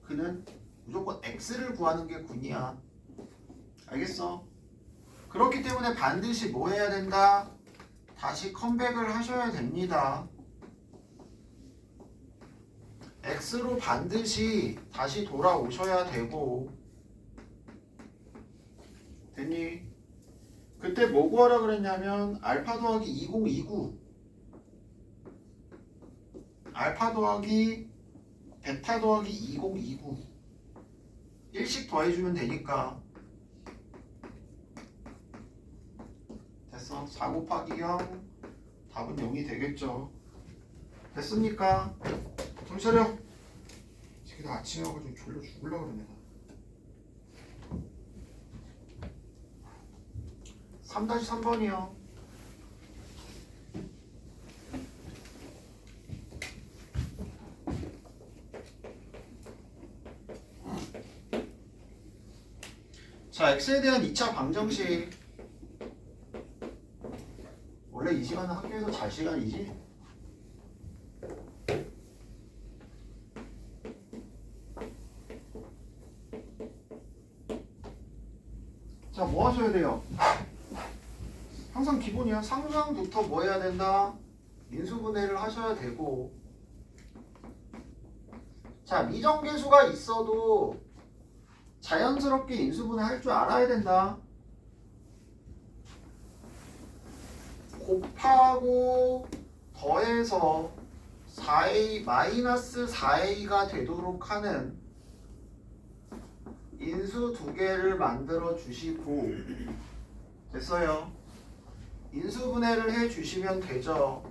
근은 무조건 x를 구하는 게 근이야. 알겠어? 그렇기 때문에 반드시 뭐 해야 된다? 다시 컴백을 하셔야 됩니다. x로 반드시 다시 돌아오셔야 되고. 됐니? 그때 뭐 구하라 그랬냐면 알파 더하기 2029 알파 더하기 베타 더하기 2029 1씩 더해주면 되니까. 됐어. 4 곱하기 0 답은 0이 되겠죠. 됐습니까? 정신 차려. 지금 나 아침에 와가지고 졸려 죽으려고 그러네. 3-3번이요. 자, x에 대한 2차 방정식. 원래 이 시간은 학교에서 잘 시간이지? 자, 뭐 하셔야 돼요? 항상 기본이야. 상수항부터 뭐 해야 된다? 인수분해를 하셔야 되고. 자, 미정계수가 있어도 자연스럽게 인수분해 할 줄 알아야 된다. 곱하고 더해서 4a 마이너스 4a가 되도록 하는 인수 두 개를 만들어 주시고. 됐어요. 인수분해를 해 주시면 되죠.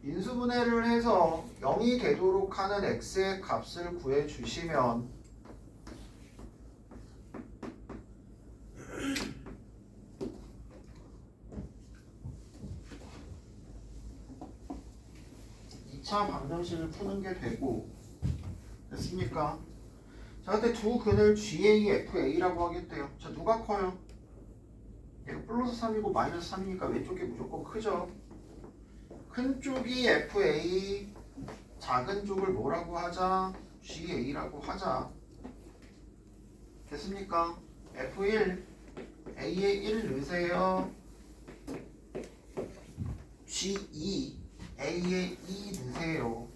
인수분해를 해서 0이 되도록 하는 x의 값을 구해 주시면 차 방정식을 푸는 게 되고. 됐습니까? 자, 그때 두 근을 GA, FA라고 하겠대요. 자, 누가 커요? 얘가 플러스 3이고 마이너스 3이니까 왼쪽이 무조건 크죠. 큰 쪽이 FA, 작은 쪽을 뭐라고 하자? GA라고 하자. 됐습니까? F1, A에 1 넣으세요. G2 A에 2 넣으세요.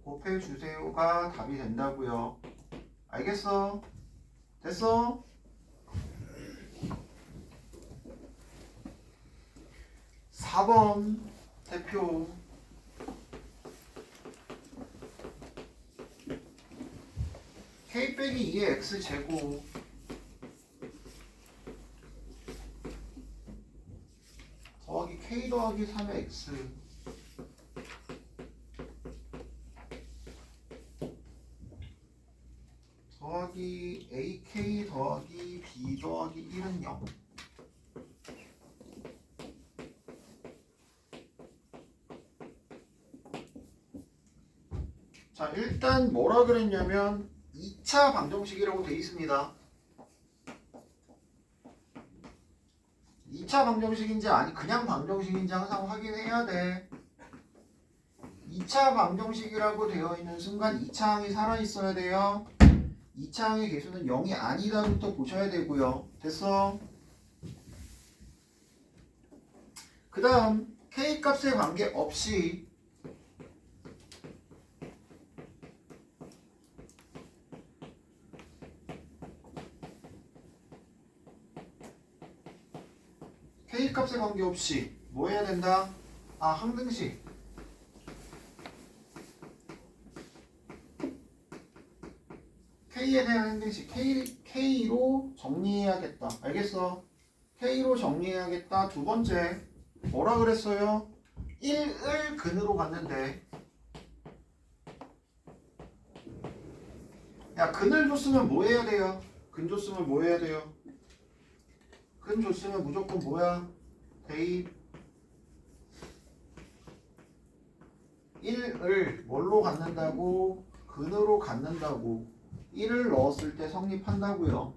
곱해주세요가 답이 된다고요. 알겠어? 됐어? (4번) 대표 k 빼기 2의 x제곱 더하기 k 더하기 3의 x 더하기 ak 더하기 b 더하기 1은 0. 자, 일단 뭐라 그랬냐면 2차 방정식이라고 돼 있습니다. 2차 방정식인지 아니 그냥 방정식인지 항상 확인해야 돼. 2차 방정식이라고 되어 있는 순간 2차항이 살아있어야 돼요. 2차항의 개수는 0이 아니다부터 보셔야 되고요. 됐어? 그 다음 K값에 관계없이 K값에 관계없이 뭐 해야 된다? 아, 항등식. K에 대한 항등식 K로 정리해야겠다. 알겠어? K로 정리해야겠다. 두 번째 뭐라 그랬어요? 1을 근으로 갔는데 야, 근을 줬으면 뭐 해야 돼요? 근 줬으면 뭐 해야 돼요? 근 줬으면 무조건 뭐야? 대입 1을 뭘로 갖는다고? 근으로 갖는다고 1을 넣었을 때 성립한다고요.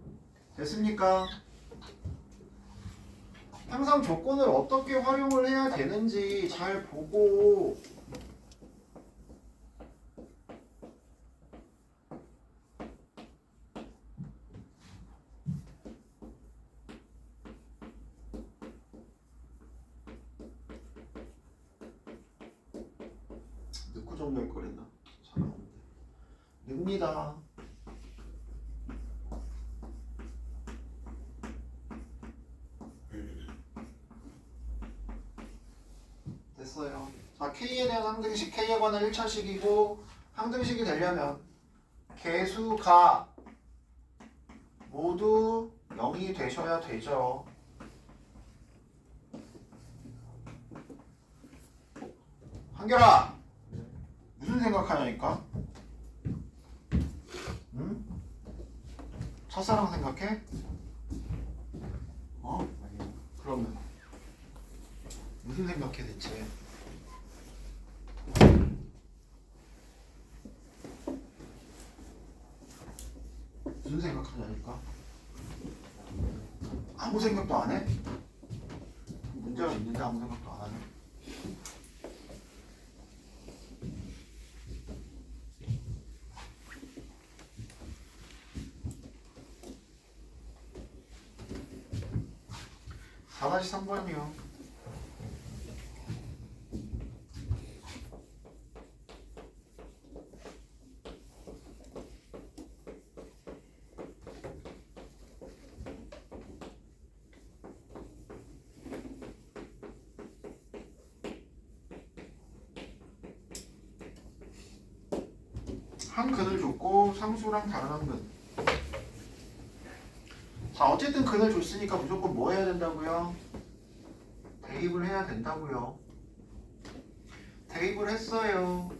됐습니까? 항상 조건을 어떻게 활용을 해야 되는지 잘 보고 넣고 정리할 거랬나? 잘 나오는데. 늡니다. 됐어요. 자, K에 대한 항등식 K에 관한 1차식이고 항등식이 되려면 개수가 모두 0이 되셔야 되죠. 한결아, 무슨 생각하냐니까? 응? 첫사랑 생각해? 어? 아니요. 그러면 무슨 생각해 대체? 무슨 생각하냐니까? 아무 생각도 안 해? 문제가 있는데 아무 생각도 안 하네? (4) 3번이요. 한 근을 줬고 상수랑 다른 한 근. 자, 어쨌든 근을 줬으니까 무조건 뭐 해야 된다고요? 대입을 해야 된다고요. 대입을 했어요.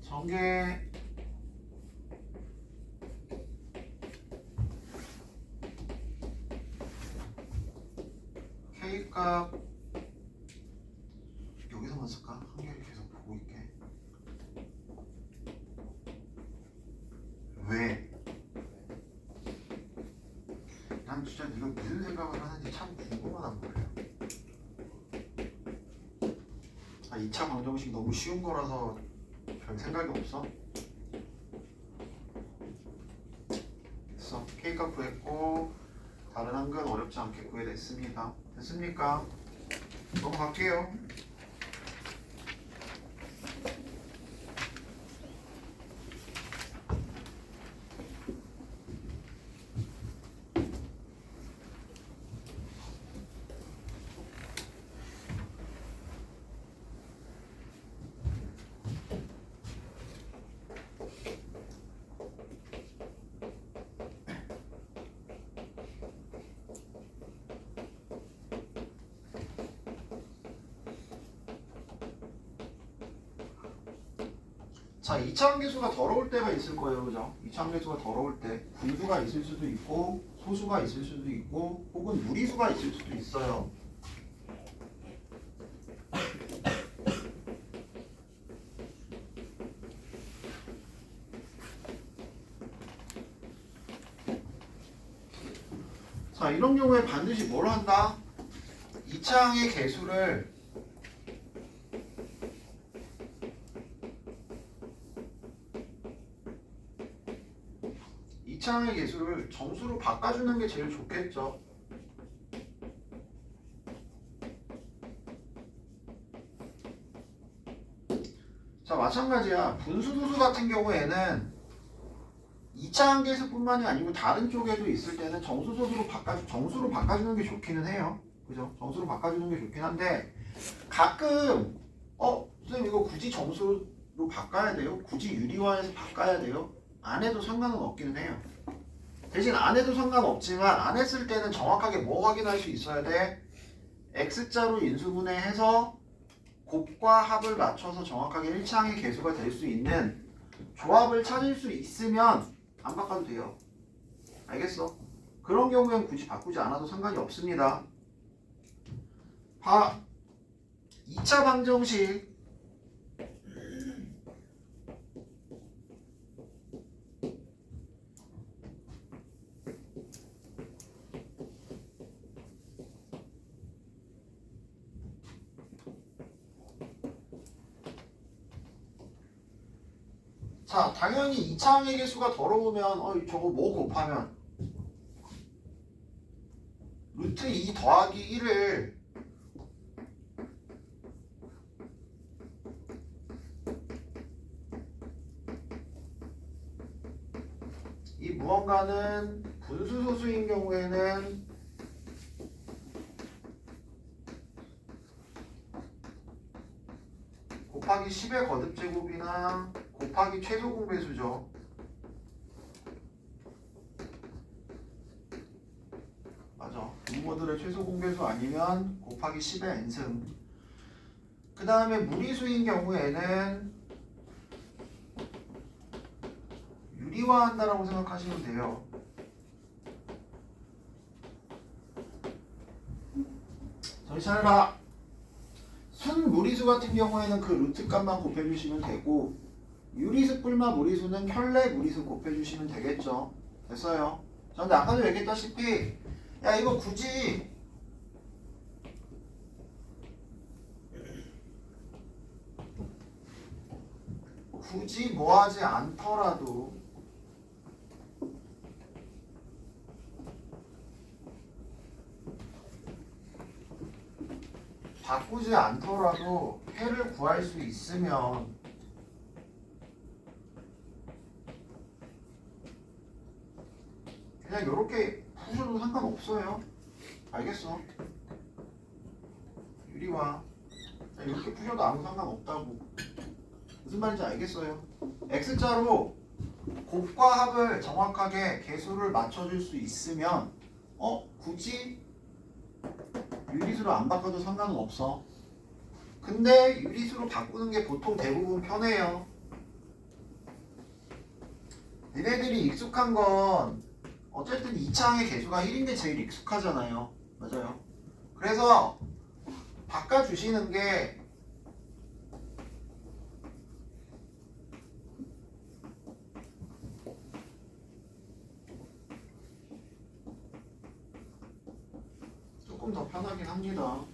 전개 K값 여기서만 쓸까? 한결이 계속 보고 있게. 왜? 난 진짜 네가 무슨 생각을 하는지 참 궁금하단 말이야. 아, 2차 방정식 너무 쉬운 거라서 별 생각이 없어? K값 구했고 다른 한근 어렵지 않게 구해냈습니다. 됐습니까? 넘어갈게요. 자, 이차함계수가 더러울 때가 있을 거예요. 그죠? 이차함계수가 더러울 때 분수가 있을 수도 있고 소수가 있을 수도 있고 혹은 무리수가 있을 수도 있어요. 자, 이런 경우에 반드시 뭘 한다? 이차항의 개수를 이차항의 개수를 정수로 바꿔주는 게 제일 좋겠죠. 자, 마찬가지야. 분수소수 같은 경우에는 2차 한계수뿐만이 아니고 다른 쪽에도 있을 때는 정수로 바꿔주는 게 좋기는 해요. 그죠? 정수로 바꿔주는 게 좋긴 한데 가끔 선생님 이거 굳이 정수로 바꿔야 돼요? 굳이 유리화해서 바꿔야 돼요? 안 해도 상관은 없기는 해요. 대신 안 해도 상관없지만 안 했을 때는 정확하게 뭐 확인할 수 있어야 돼? X자로 인수분해해서 곱과 합을 맞춰서 정확하게 1차항의 개수가 될 수 있는 조합을 찾을 수 있으면 안 바꿔도 돼요. 알겠어? 그런 경우엔 굳이 바꾸지 않아도 상관이 없습니다. 2차 방정식 자, 당연히 2차항의 개수가 더러우면 저거 뭐 곱하면 루트 2 더하기 1을 이 무언가는 분수소수인 경우에는 곱하기 10의 거듭제곱이나 곱하기 최소 공배수죠. 맞아. 분모들의 최소 공배수 아니면 곱하기 10의 n승. 그 다음에 무리수인 경우에는 유리화한다라고 생각하시면 돼요. 정신 차려라. 순무리수 같은 경우에는 그 루트 값만 곱해주시면 되고 유리수 뿔마 무리수는 켤레 무리수 곱해주시면 되겠죠. 됐어요. 자, 근데 아까도 얘기했다시피 야 이거 굳이 뭐 하지 않더라도 바꾸지 않더라도 해를 구할 수 있으면 그냥 이렇게 푸셔도 상관없어요. 알겠어? 유리화 이렇게 푸셔도 아무 상관없다고. 무슨 말인지 알겠어요? X자로 곱과 합을 정확하게 개수를 맞춰줄 수 있으면 굳이 유리수로 안 바꿔도 상관은 없어. 근데 유리수로 바꾸는 게 보통 대부분 편해요. 니네들이 익숙한 건 어쨌든 2차항의 개수가 1인 게 제일 익숙하잖아요. 맞아요. 그래서 바꿔주시는 게 조금 더 편하긴 합니다.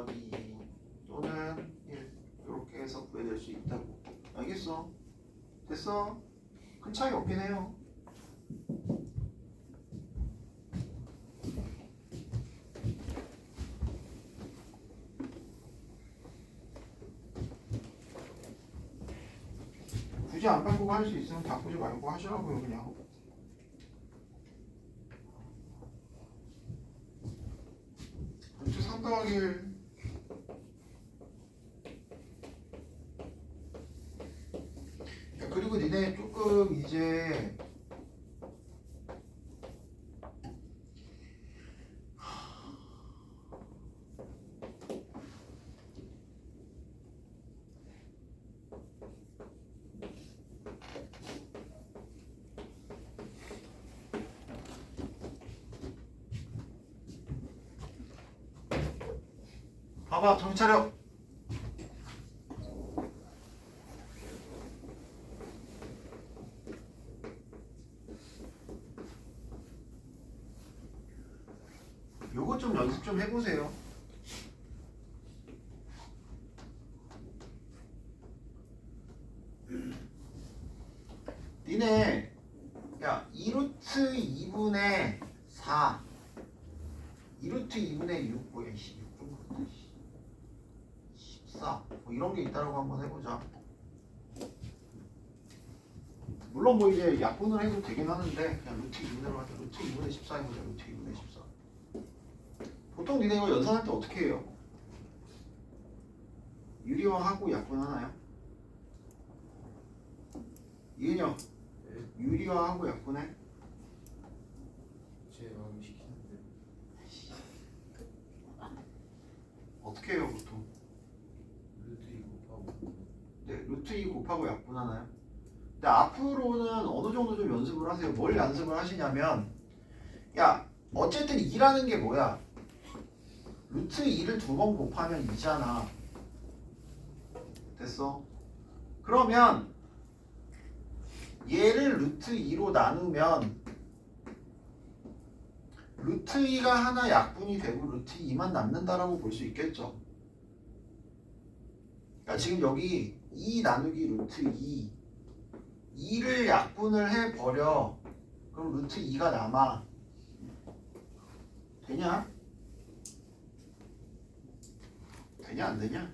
더하기 2 또는 1 이렇게 해서 구해낼 수 있다고. 알겠어? 됐어? 큰 차이 없긴 해요. 굳이 안 바꾸고 할 수 있으면 바꾸지 말고 하시라고요 그냥. 루트 3 더하기 1 야, 그리고 니네 조금 이제 봐봐 정신 차려. 요거 좀 연습 좀 해보세요. 니네 야 2루트 2분의 4 2루트 2분의 6 뭐야 6 좀 그렇다 14 뭐 이런 게 있다라고 한번 해보자. 물론 뭐 이제 약분을 해도 되긴 하는데 그냥 루트 2분의로 하자. 루트 2분의 14 해보자. 루트 2분의 14. 보통 니네 이거 연산할 때 어떻게 해요? 유리화하고 약분하나요? 이은영 유리화하고 약분해? 제 마음 시키는데 어떻게 해요 보통? 루트 2 곱하고 네, 루트 2 곱하고 약분하나요? 근데 앞으로는 어느 정도 좀 연습을 하세요. 뭘 연습을 하시냐면 야 어쨌든 2라는 게 뭐야? 루트 2를 2번 곱하면 2잖아. 됐어? 그러면 얘를 루트 2로 나누면 루트 2가 하나 약분이 되고 루트 2만 남는다라고 볼 수 있겠죠. 그러니까 지금 여기 2 나누기 루트 2 2를 약분을 해버려. 그럼 루트 2가 남아. 되냐? 되냐 안 되냐?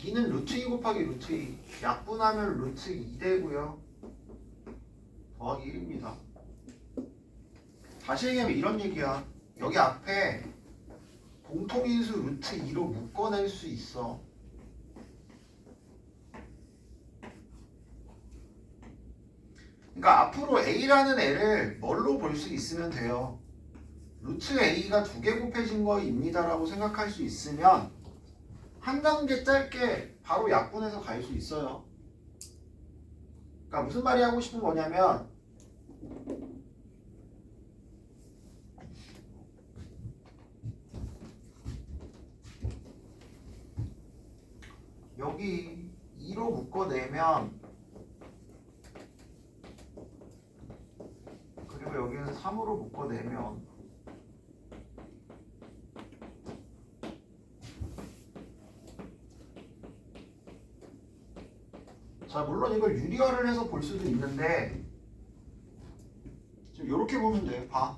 이는 루트 2 곱하기 루트 2 약분하면 루트 2 되고요. 더하기 1입니다. 다시 얘기하면 이런 얘기야. 여기 앞에 공통인수 루트 2로 묶어낼 수 있어. 그러니까 앞으로 A라는 애를 뭘로 볼 수 있으면 돼요. 루트 A가 2개 곱해진 거입니다라고 생각할 수 있으면 한 단계 짧게 바로 약분해서 갈 수 있어요. 그러니까 무슨 말이 하고 싶은 거냐면 여기 2로 묶어내면 그리고 여기는 3으로 묶어내면 자 물론 이걸 유리화를 해서 볼 수도 있는데 지금 이렇게 보면 돼. 봐.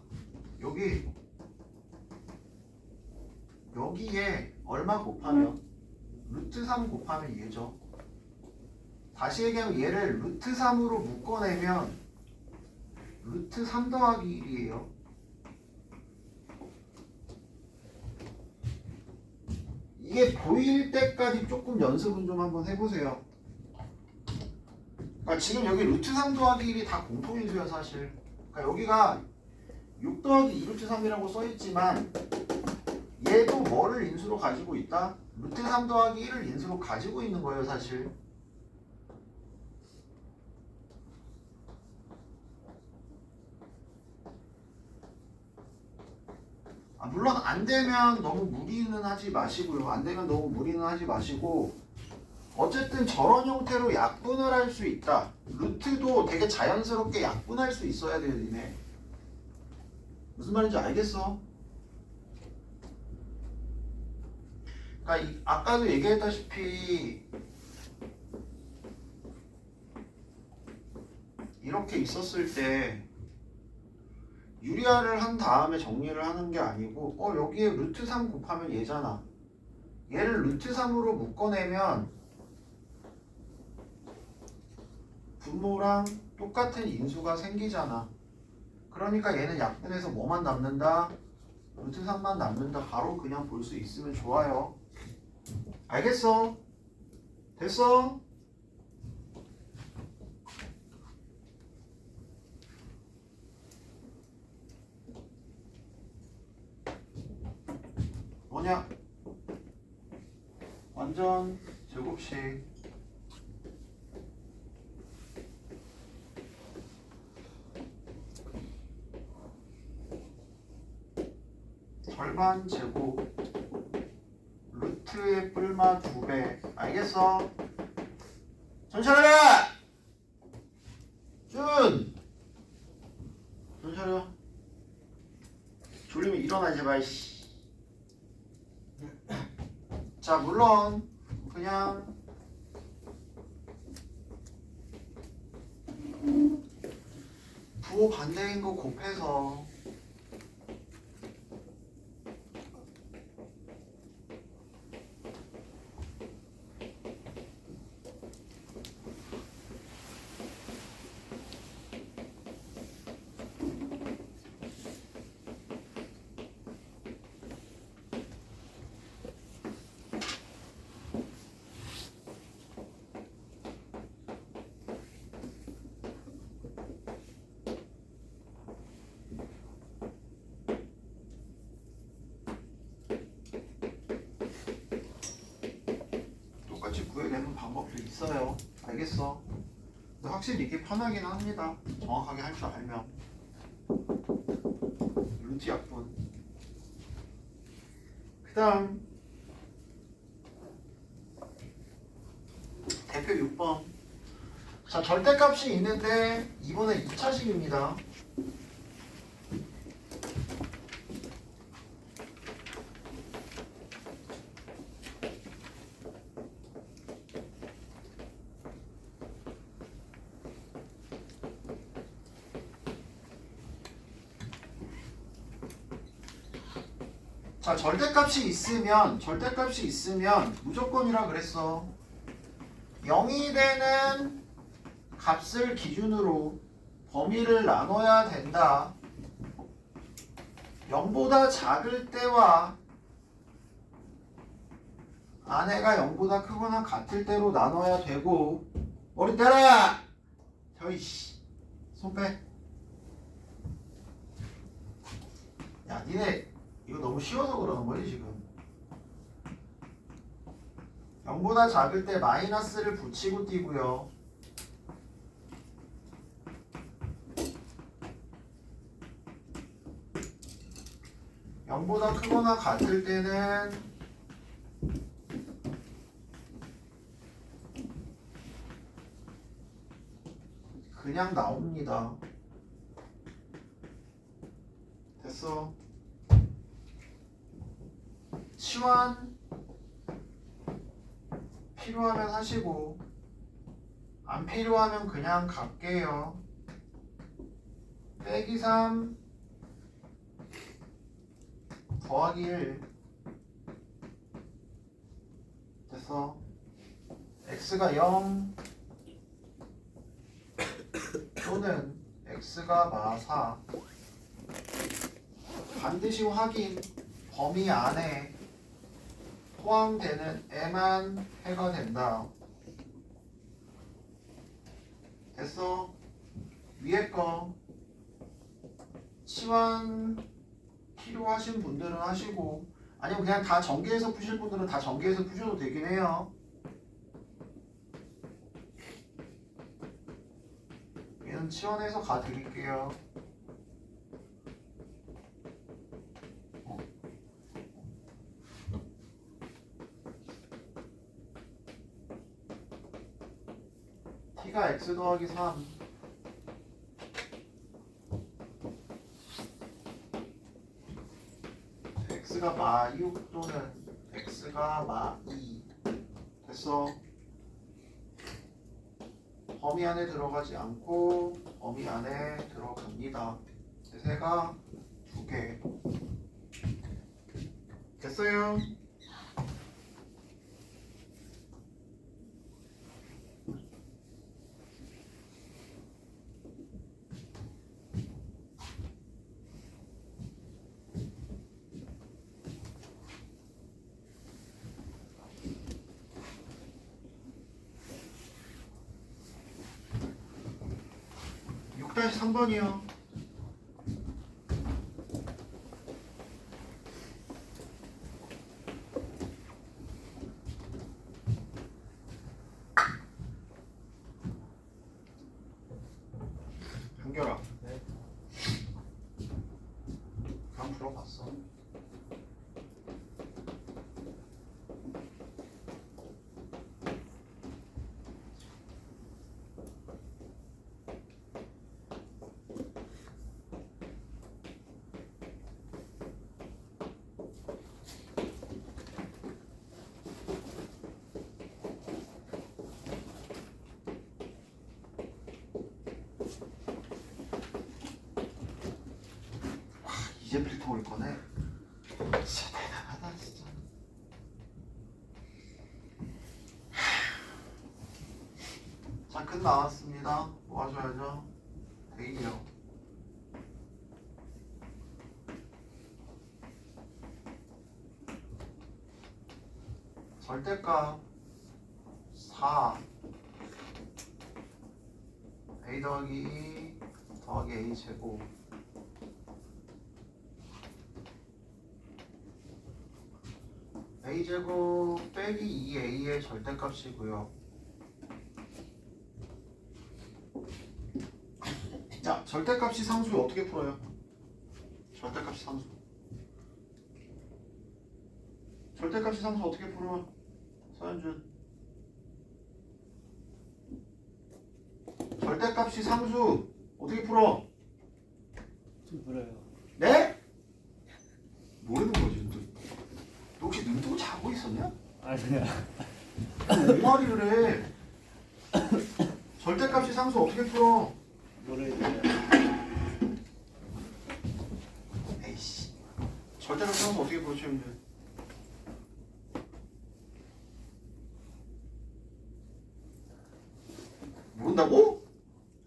여기에 얼마 곱하면 루트 3 곱하면 얘죠. 다시 얘기하면 얘를 루트 3으로 묶어내면 루트 3 더하기 1이에요. 이게 보일 때까지 조금 연습은 좀 한번 해보세요. 그러니까 지금 여기 루트 3 더하기 1이 다 공통인수야 사실. 그러니까 여기가 6 더하기 2 루트 3이라고 써있지만 얘도 뭐를 인수로 가지고 있다? 루트 3 더하기 1을 인수로 가지고 있는 거예요 사실. 물론 안 되면 너무 무리는 하지 마시고요. 안 되면 너무 무리는 하지 마시고 어쨌든 저런 형태로 약분을 할 수 있다. 루트도 되게 자연스럽게 약분할 수 있어야 돼요, 니네. 무슨 말인지 알겠어? 그러니까 아까도 얘기했다시피 이렇게 있었을 때 유리화를 한 다음에 정리를 하는 게 아니고 여기에 루트 3 곱하면 얘잖아. 얘를 루트 3으로 묶어내면 분모랑 똑같은 인수가 생기잖아. 그러니까 얘는 약분해서 뭐만 남는다? 루트 3만 남는다. 바로 그냥 볼 수 있으면 좋아요. 알겠어? 됐어? 뭐냐? 완전 제곱식. 절반 제곱 루트의 뿔마 2배. 알겠어? 정신 차려라! 준! 정신 차려. 졸리면 일어나 제발. 자, 물론 그냥 부호 반대인 거 곱해서 똑같이 구해내는 방법도 있어요. 알겠어? 근데 확실히 이게 편하긴 합니다. 정확하게 할 줄 알면. 루트 약분. 그 다음 대표 6번. 자, 절대값이 있는데 이번에 2차식입니다. 자, 절대값이 있으면 무조건이라 그랬어. 0이 되는 값을 기준으로 범위를 나눠야 된다. 0보다 작을 때와 안에가 0보다 크거나 같을 때로 나눠야 되고. 머리 떼라! 저이씨, 손 빼. 야, 니네 이거 너무 쉬워서 그러는 거지 지금. 0보다 작을 때 마이너스를 붙이고 띄고요. 0보다 크거나 같을 때는 그냥 나옵니다. 됐어. 치환 필요하면 하시고 안 필요하면 그냥 갈게요. 빼기 3 더하기 1. 됐어. x가 0 또는 x가 마4. 반드시 확인. 범위 안에 포함되는 애만 해가 된다. 됐어? 위에 거 치환 필요하신 분들은 하시고, 아니면 그냥 다 전개해서 푸실 분들은 다 전개해서 푸셔도 되긴 해요. 얘는 치환해서 가드릴게요. 세가 x 더하기 3 x가 마 6 또는 x가 마 2 됐어. 범위 안에 들어가지 않고 범위 안에 들어갑니다. 세가 2개 됐어요. 다시 3번이요. 한결아. 네. 그냥 불러봤어. 이제 필터 올 거네. 진짜 대단하다 진짜. 자, 끝 나왔습니다. 뭐 하셔야죠? 대기요. 절대값 4 a 더하기 2 더하기 a 제곱 a제곱 빼기 2a의 절대값이고요. 자, 절대값이 상수 어떻게 풀어요? 절대값이 상수. 절대값이 상수 어떻게 풀어? 서현준. 절대값이 상수 어떻게 풀어? 좀 그래요. 네? 모르는 거지. 너 혹시 눈 뜨고 자고 있었냐? 아니야. 옹알이를 해. 절대값이 상수 어떻게 풀어? 모르겠어요. 에이씨. 절대값이 상수 어떻게 풀어, 최민준? 모른다고?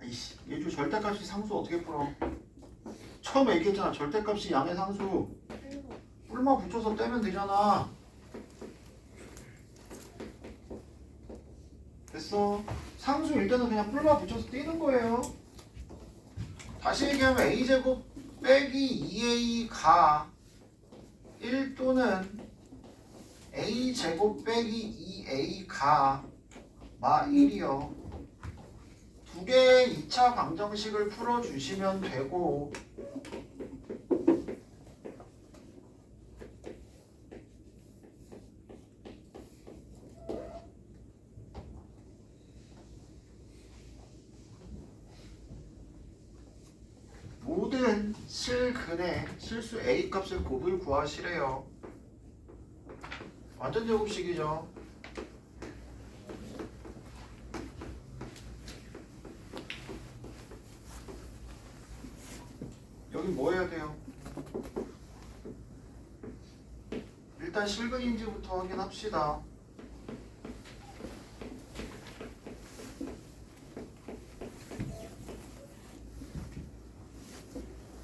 아이씨. 예주 절대값이 상수 어떻게 풀어? 처음에 얘기했잖아. 절대값이 양의 상수. 뿔마 붙여서 떼면 되잖아. 됐어. 상수일 때는 그냥 뿔마 붙여서 띄는 거예요. 다시 얘기하면 a제곱 빼기 2a가 1 또는 a제곱 빼기 2a가 마 1이요. 두 개의 2차 방정식을 풀어주시면 되고 모든 실근의 실수 A 값을 곱을 구하시래요. 완전 제곱식이죠. 여기 뭐 해야 돼요? 일단 실근인지부터 확인합시다.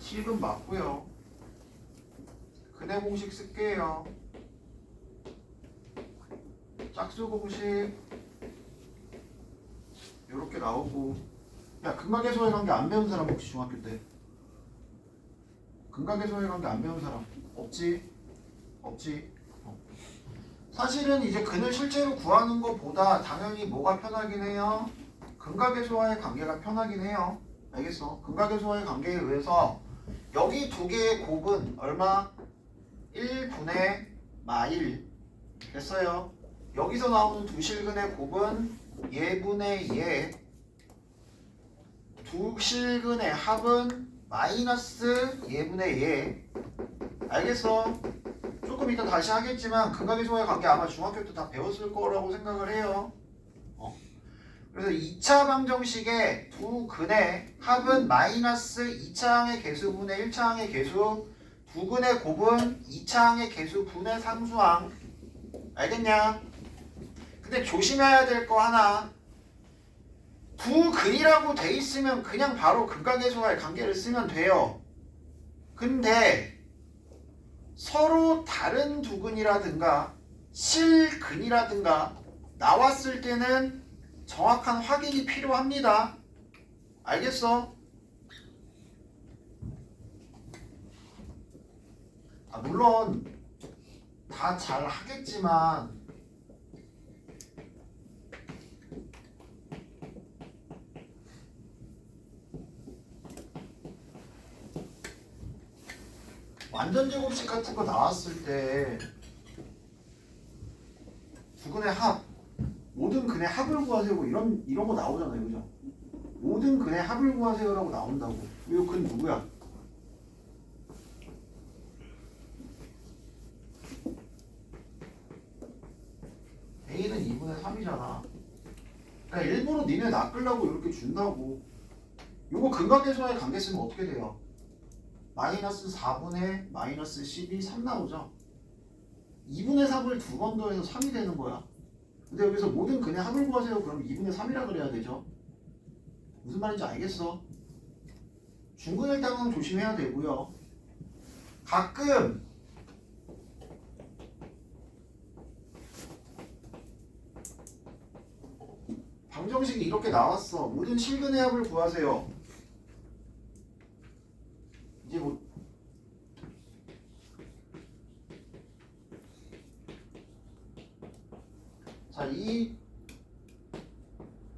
실근 맞고요. 근해 공식 쓸게요. 짝수 공식 이렇게 나오고. 야, 근각에서의 관계 안 배운 사람 혹시 중학교 때? 근각에서의 관계 안 배운 사람 없지? 없지? 사실은 이제 근을 실제로 구하는 것보다 당연히 뭐가 편하긴 해요? 근각에서와의 관계가 편하긴 해요. 알겠어? 근각에서와의 관계에 의해서 여기 두 개의 곱은 얼마? 1분의 마1 됐어요. 여기서 나오는 두 실근의 곱은 예분의 예 두 실근의 합은 마이너스 예분의 예. 알겠어? 조금 이따 다시 하겠지만 근각의소와의 관계 아마 중학교 때 다 배웠을 거라고 생각을 해요. 그래서 2차 방정식의 두 근의 합은 마이너스 2차항의 개수분의 1차항의 개수, 두 근의 곱은 2차항의 개수 분의 상수항. 알겠냐? 근데 조심해야 될 거 하나. 두 근이라고 돼 있으면 그냥 바로 근각의소와의 관계를 쓰면 돼요. 근데 서로 다른 두 근이라든가 실근이라든가 나왔을 때는 정확한 확인이 필요합니다. 알겠어? 물론 다 잘 하겠지만 완전 제곱식 같은 거 나왔을 때 두 근의 합, 모든 근의 합을 구하세요. 이런 거 나오잖아요, 그죠? 모든 근의 합을 구하세요라고 나온다고. 이 근 누구야? A는 2분의 3이잖아. 그러니까 일부러 니네 낚으려고 이렇게 준다고. 요거 근각계수와의 관계 쓰면 어떻게 돼요? 마이너스 4분의 마이너스 12, 3 나오죠? 2분의 3을 두 번 더해서 3이 되는 거야. 근데 여기서 모든 근의 합을 구하세요. 그럼 2분의 3이라 그래야 되죠? 무슨 말인지 알겠어? 중근일당은 조심해야 되고요. 가끔 방정식이 이렇게 나왔어. 모든 실근의 합을 구하세요. 이제 뭐 자, 이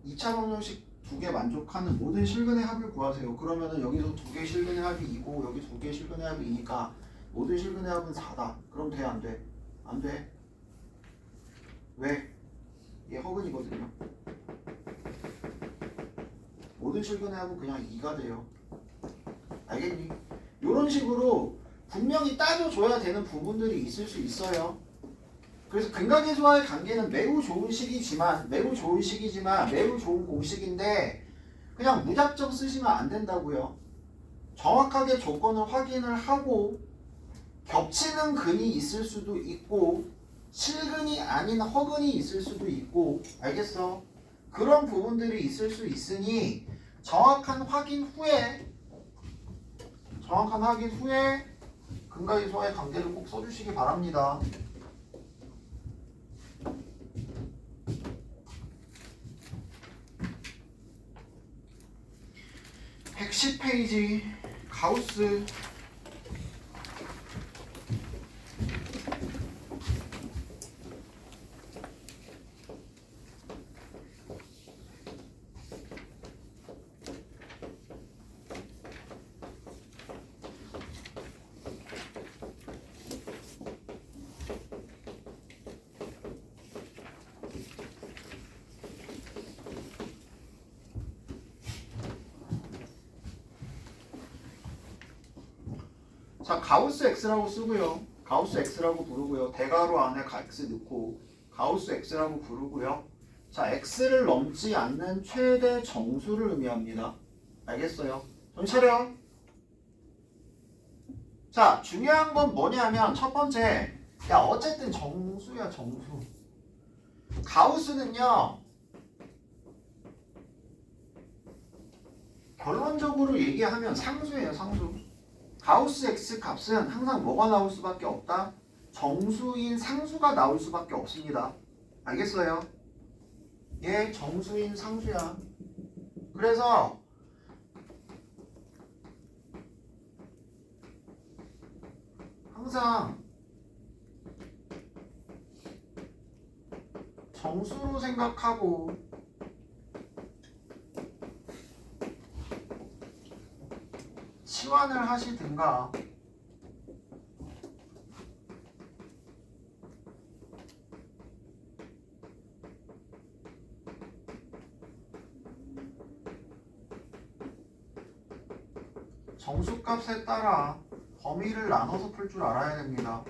2차 방정식 두 개 만족하는 모든 실근의 합을 구하세요. 그러면은 여기서 두 개 실근의 합이 2고 여기 두 개 실근의 합이 2니까 모든 실근의 합은 4다. 그럼 돼, 안 돼? 안 돼. 왜? 얘 허근이거든요. 모든 실근의 합은 그냥 2가 돼요. 알겠니? 이런 식으로 분명히 따져줘야 되는 부분들이 있을 수 있어요. 그래서 근각계수와의 관계는 매우 좋은 식이지만 매우 좋은 공식인데 그냥 무작정 쓰시면 안 된다고요. 정확하게 조건을 확인을 하고 겹치는 근이 있을 수도 있고 실근이 아닌 허근이 있을 수도 있고 알겠어? 그런 부분들이 있을 수 있으니 정확한 확인 후에 근각계수와의 관계를 꼭 써주시기 바랍니다. 110페이지 가우스 자, 가우스 X라고 쓰고요. 가우스 X라고 부르고요. 대괄호 안에 X 넣고 가우스 X라고 부르고요. 자, X를 넘지 않는 최대 정수를 의미합니다. 알겠어요? 정신 차려. 자, 중요한 건 뭐냐면 첫 번째, 야 어쨌든 정수야 정수. 가우스는요 결론적으로 얘기하면 상수예요, 상수. 가우스 X 값은 항상 뭐가 나올 수밖에 없다? 정수인 상수가 나올 수밖에 없습니다. 알겠어요? 얘 정수인 상수야. 그래서 항상 정수로 생각하고 치환을 하시든가 정수값에 따라 범위를 나눠서 풀 줄 알아야 됩니다.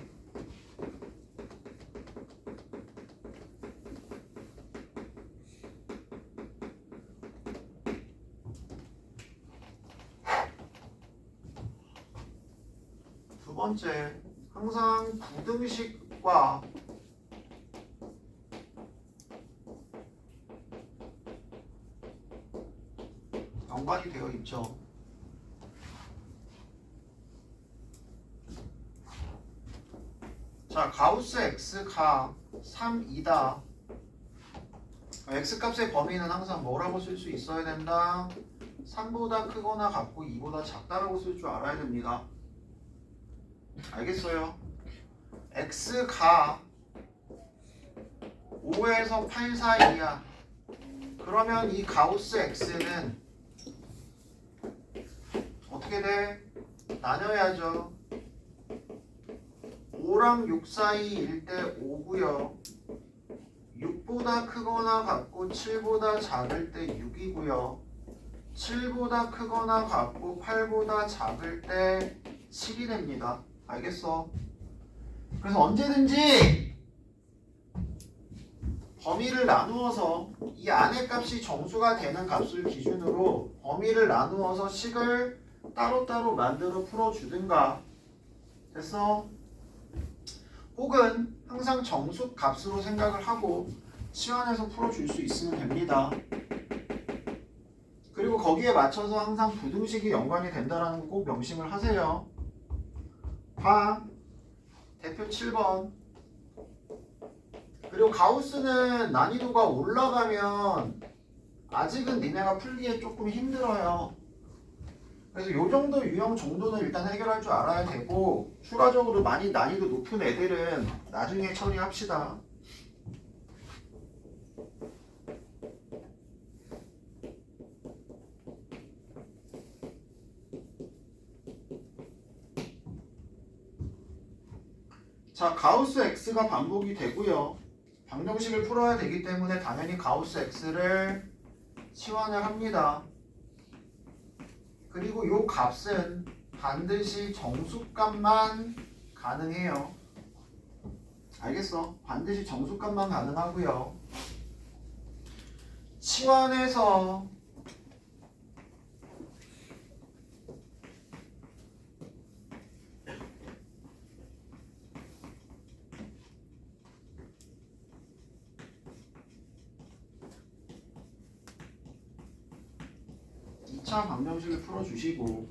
두 번째, 항상 부등식과 연관이 되어 있죠. 자, 가우스 x가 3이다. x값의 범위는 항상 뭐라고 쓸 수 있어야 된다? 3보다 크거나 같고 2보다 작다라고 쓸 줄 알아야 됩니다. 알겠어요? x가 5에서 8 사이야. 그러면 이 가우스 x는 어떻게 돼? 나눠야죠. 5랑 6 사이일 때 5고요. 6보다 크거나 같고 7보다 작을 때 6이고요. 7보다 크거나 같고 8보다 작을 때 7이 됩니다. 알겠어? 그래서 언제든지 범위를 나누어서 이 안의 값이 정수가 되는 값을 기준으로 범위를 나누어서 식을 따로따로 만들어 풀어주든가. 됐어? 혹은 항상 정수 값으로 생각을 하고 치환해서 풀어줄 수 있으면 됩니다. 그리고 거기에 맞춰서 항상 부등식이 연관이 된다는 거 꼭 명심을 하세요. 봐. 대표 7번. 그리고 가우스는 난이도가 올라가면 아직은 니네가 풀기에 조금 힘들어요. 그래서 요 정도 유형 정도는 일단 해결할 줄 알아야 되고, 추가적으로 많이 난이도 높은 애들은 나중에 처리합시다. 자, 가우스 x가 반복이 되고요. 방정식을 풀어야 되기 때문에 당연히 가우스 x를 치환을 합니다. 그리고 요 값은 반드시 정수값만 가능해요. 알겠어? 반드시 정수값만 가능하고요. 치환해서 차 방정식을 풀어주시고,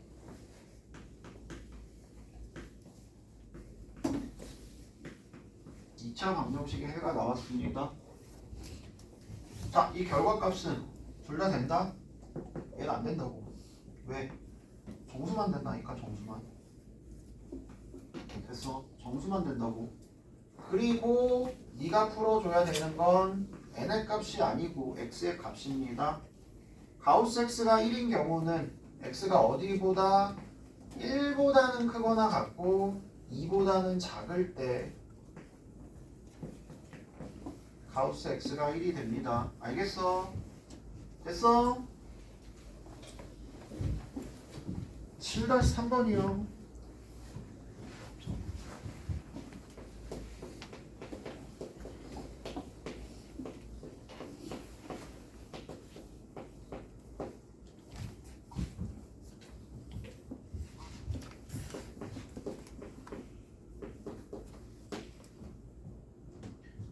이 차 방정식에 해가 나왔습니다. 자, 이 결과값은 둘 다 된다? 얘는 안 된다고. 왜? 정수만 된다니까, 정수만. 됐어? 정수만 된다고. 그리고 네가 풀어줘야 되는 건 n의 값이 아니고 x의 값입니다. 가우스 x가 1인 경우는 x가 어디보다 1보다는 크거나 같고 2보다는 작을 때 가우스 x가 1이 됩니다. 알겠어? 됐어? 7-3번이요.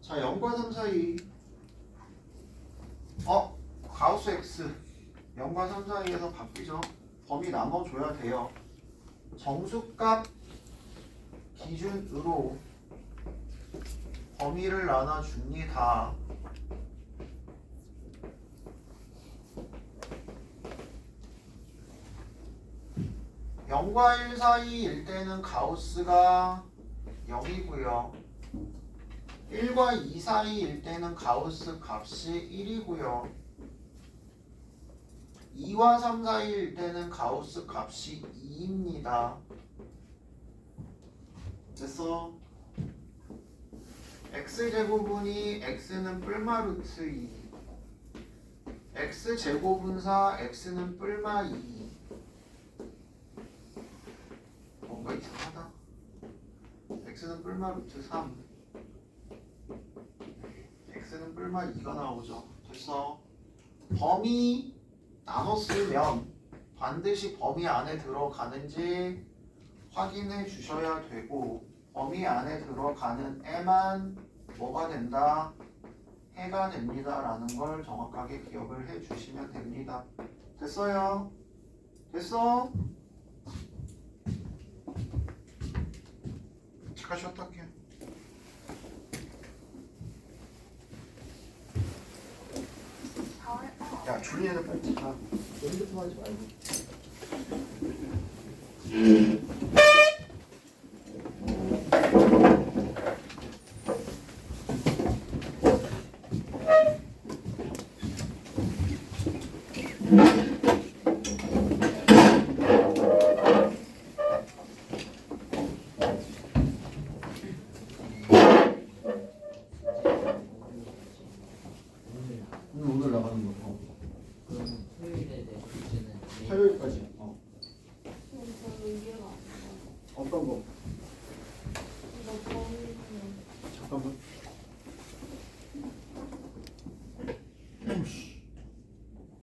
자, 0과 3 사이 가우스 x 0과 3 사이에서 바뀌죠. 범위 나눠줘야 돼요. 정수값 기준으로 범위를 나눠줍니다. (0과 1) 사이일 때는 가우스가 0이고요. 1과 2 사이일 때는 가우스 값이 1이고요. 2와 3 사이일 때는 가우스 값이 2입니다. 됐어? x제곱분이 x는 뿔마 루트 2, x제곱분사 x는 뿔마 2, 뭔가 이상하다. x는 뿔마 루트 3, x는 뿔마 2가 나오죠. 됐어. 범위 나눴으면 반드시 범위 안에 들어가는지 확인해 주셔야 되고, 범위 안에 들어가는 애만 뭐가 된다? 해가 됩니다 라는 걸 정확하게 기억을 해 주시면 됩니다. 됐어요? 됐어? 잠깐 쉬었다 할게요. 야, 줄리에는 빨리 자. 핸드폰 하지 말고. 오늘 나가는 거. 그럼 토요일에 내 숙제는 화요일까지. 저는 이해가 안 가. 어떤 거? 이거 범위는 잠깐만.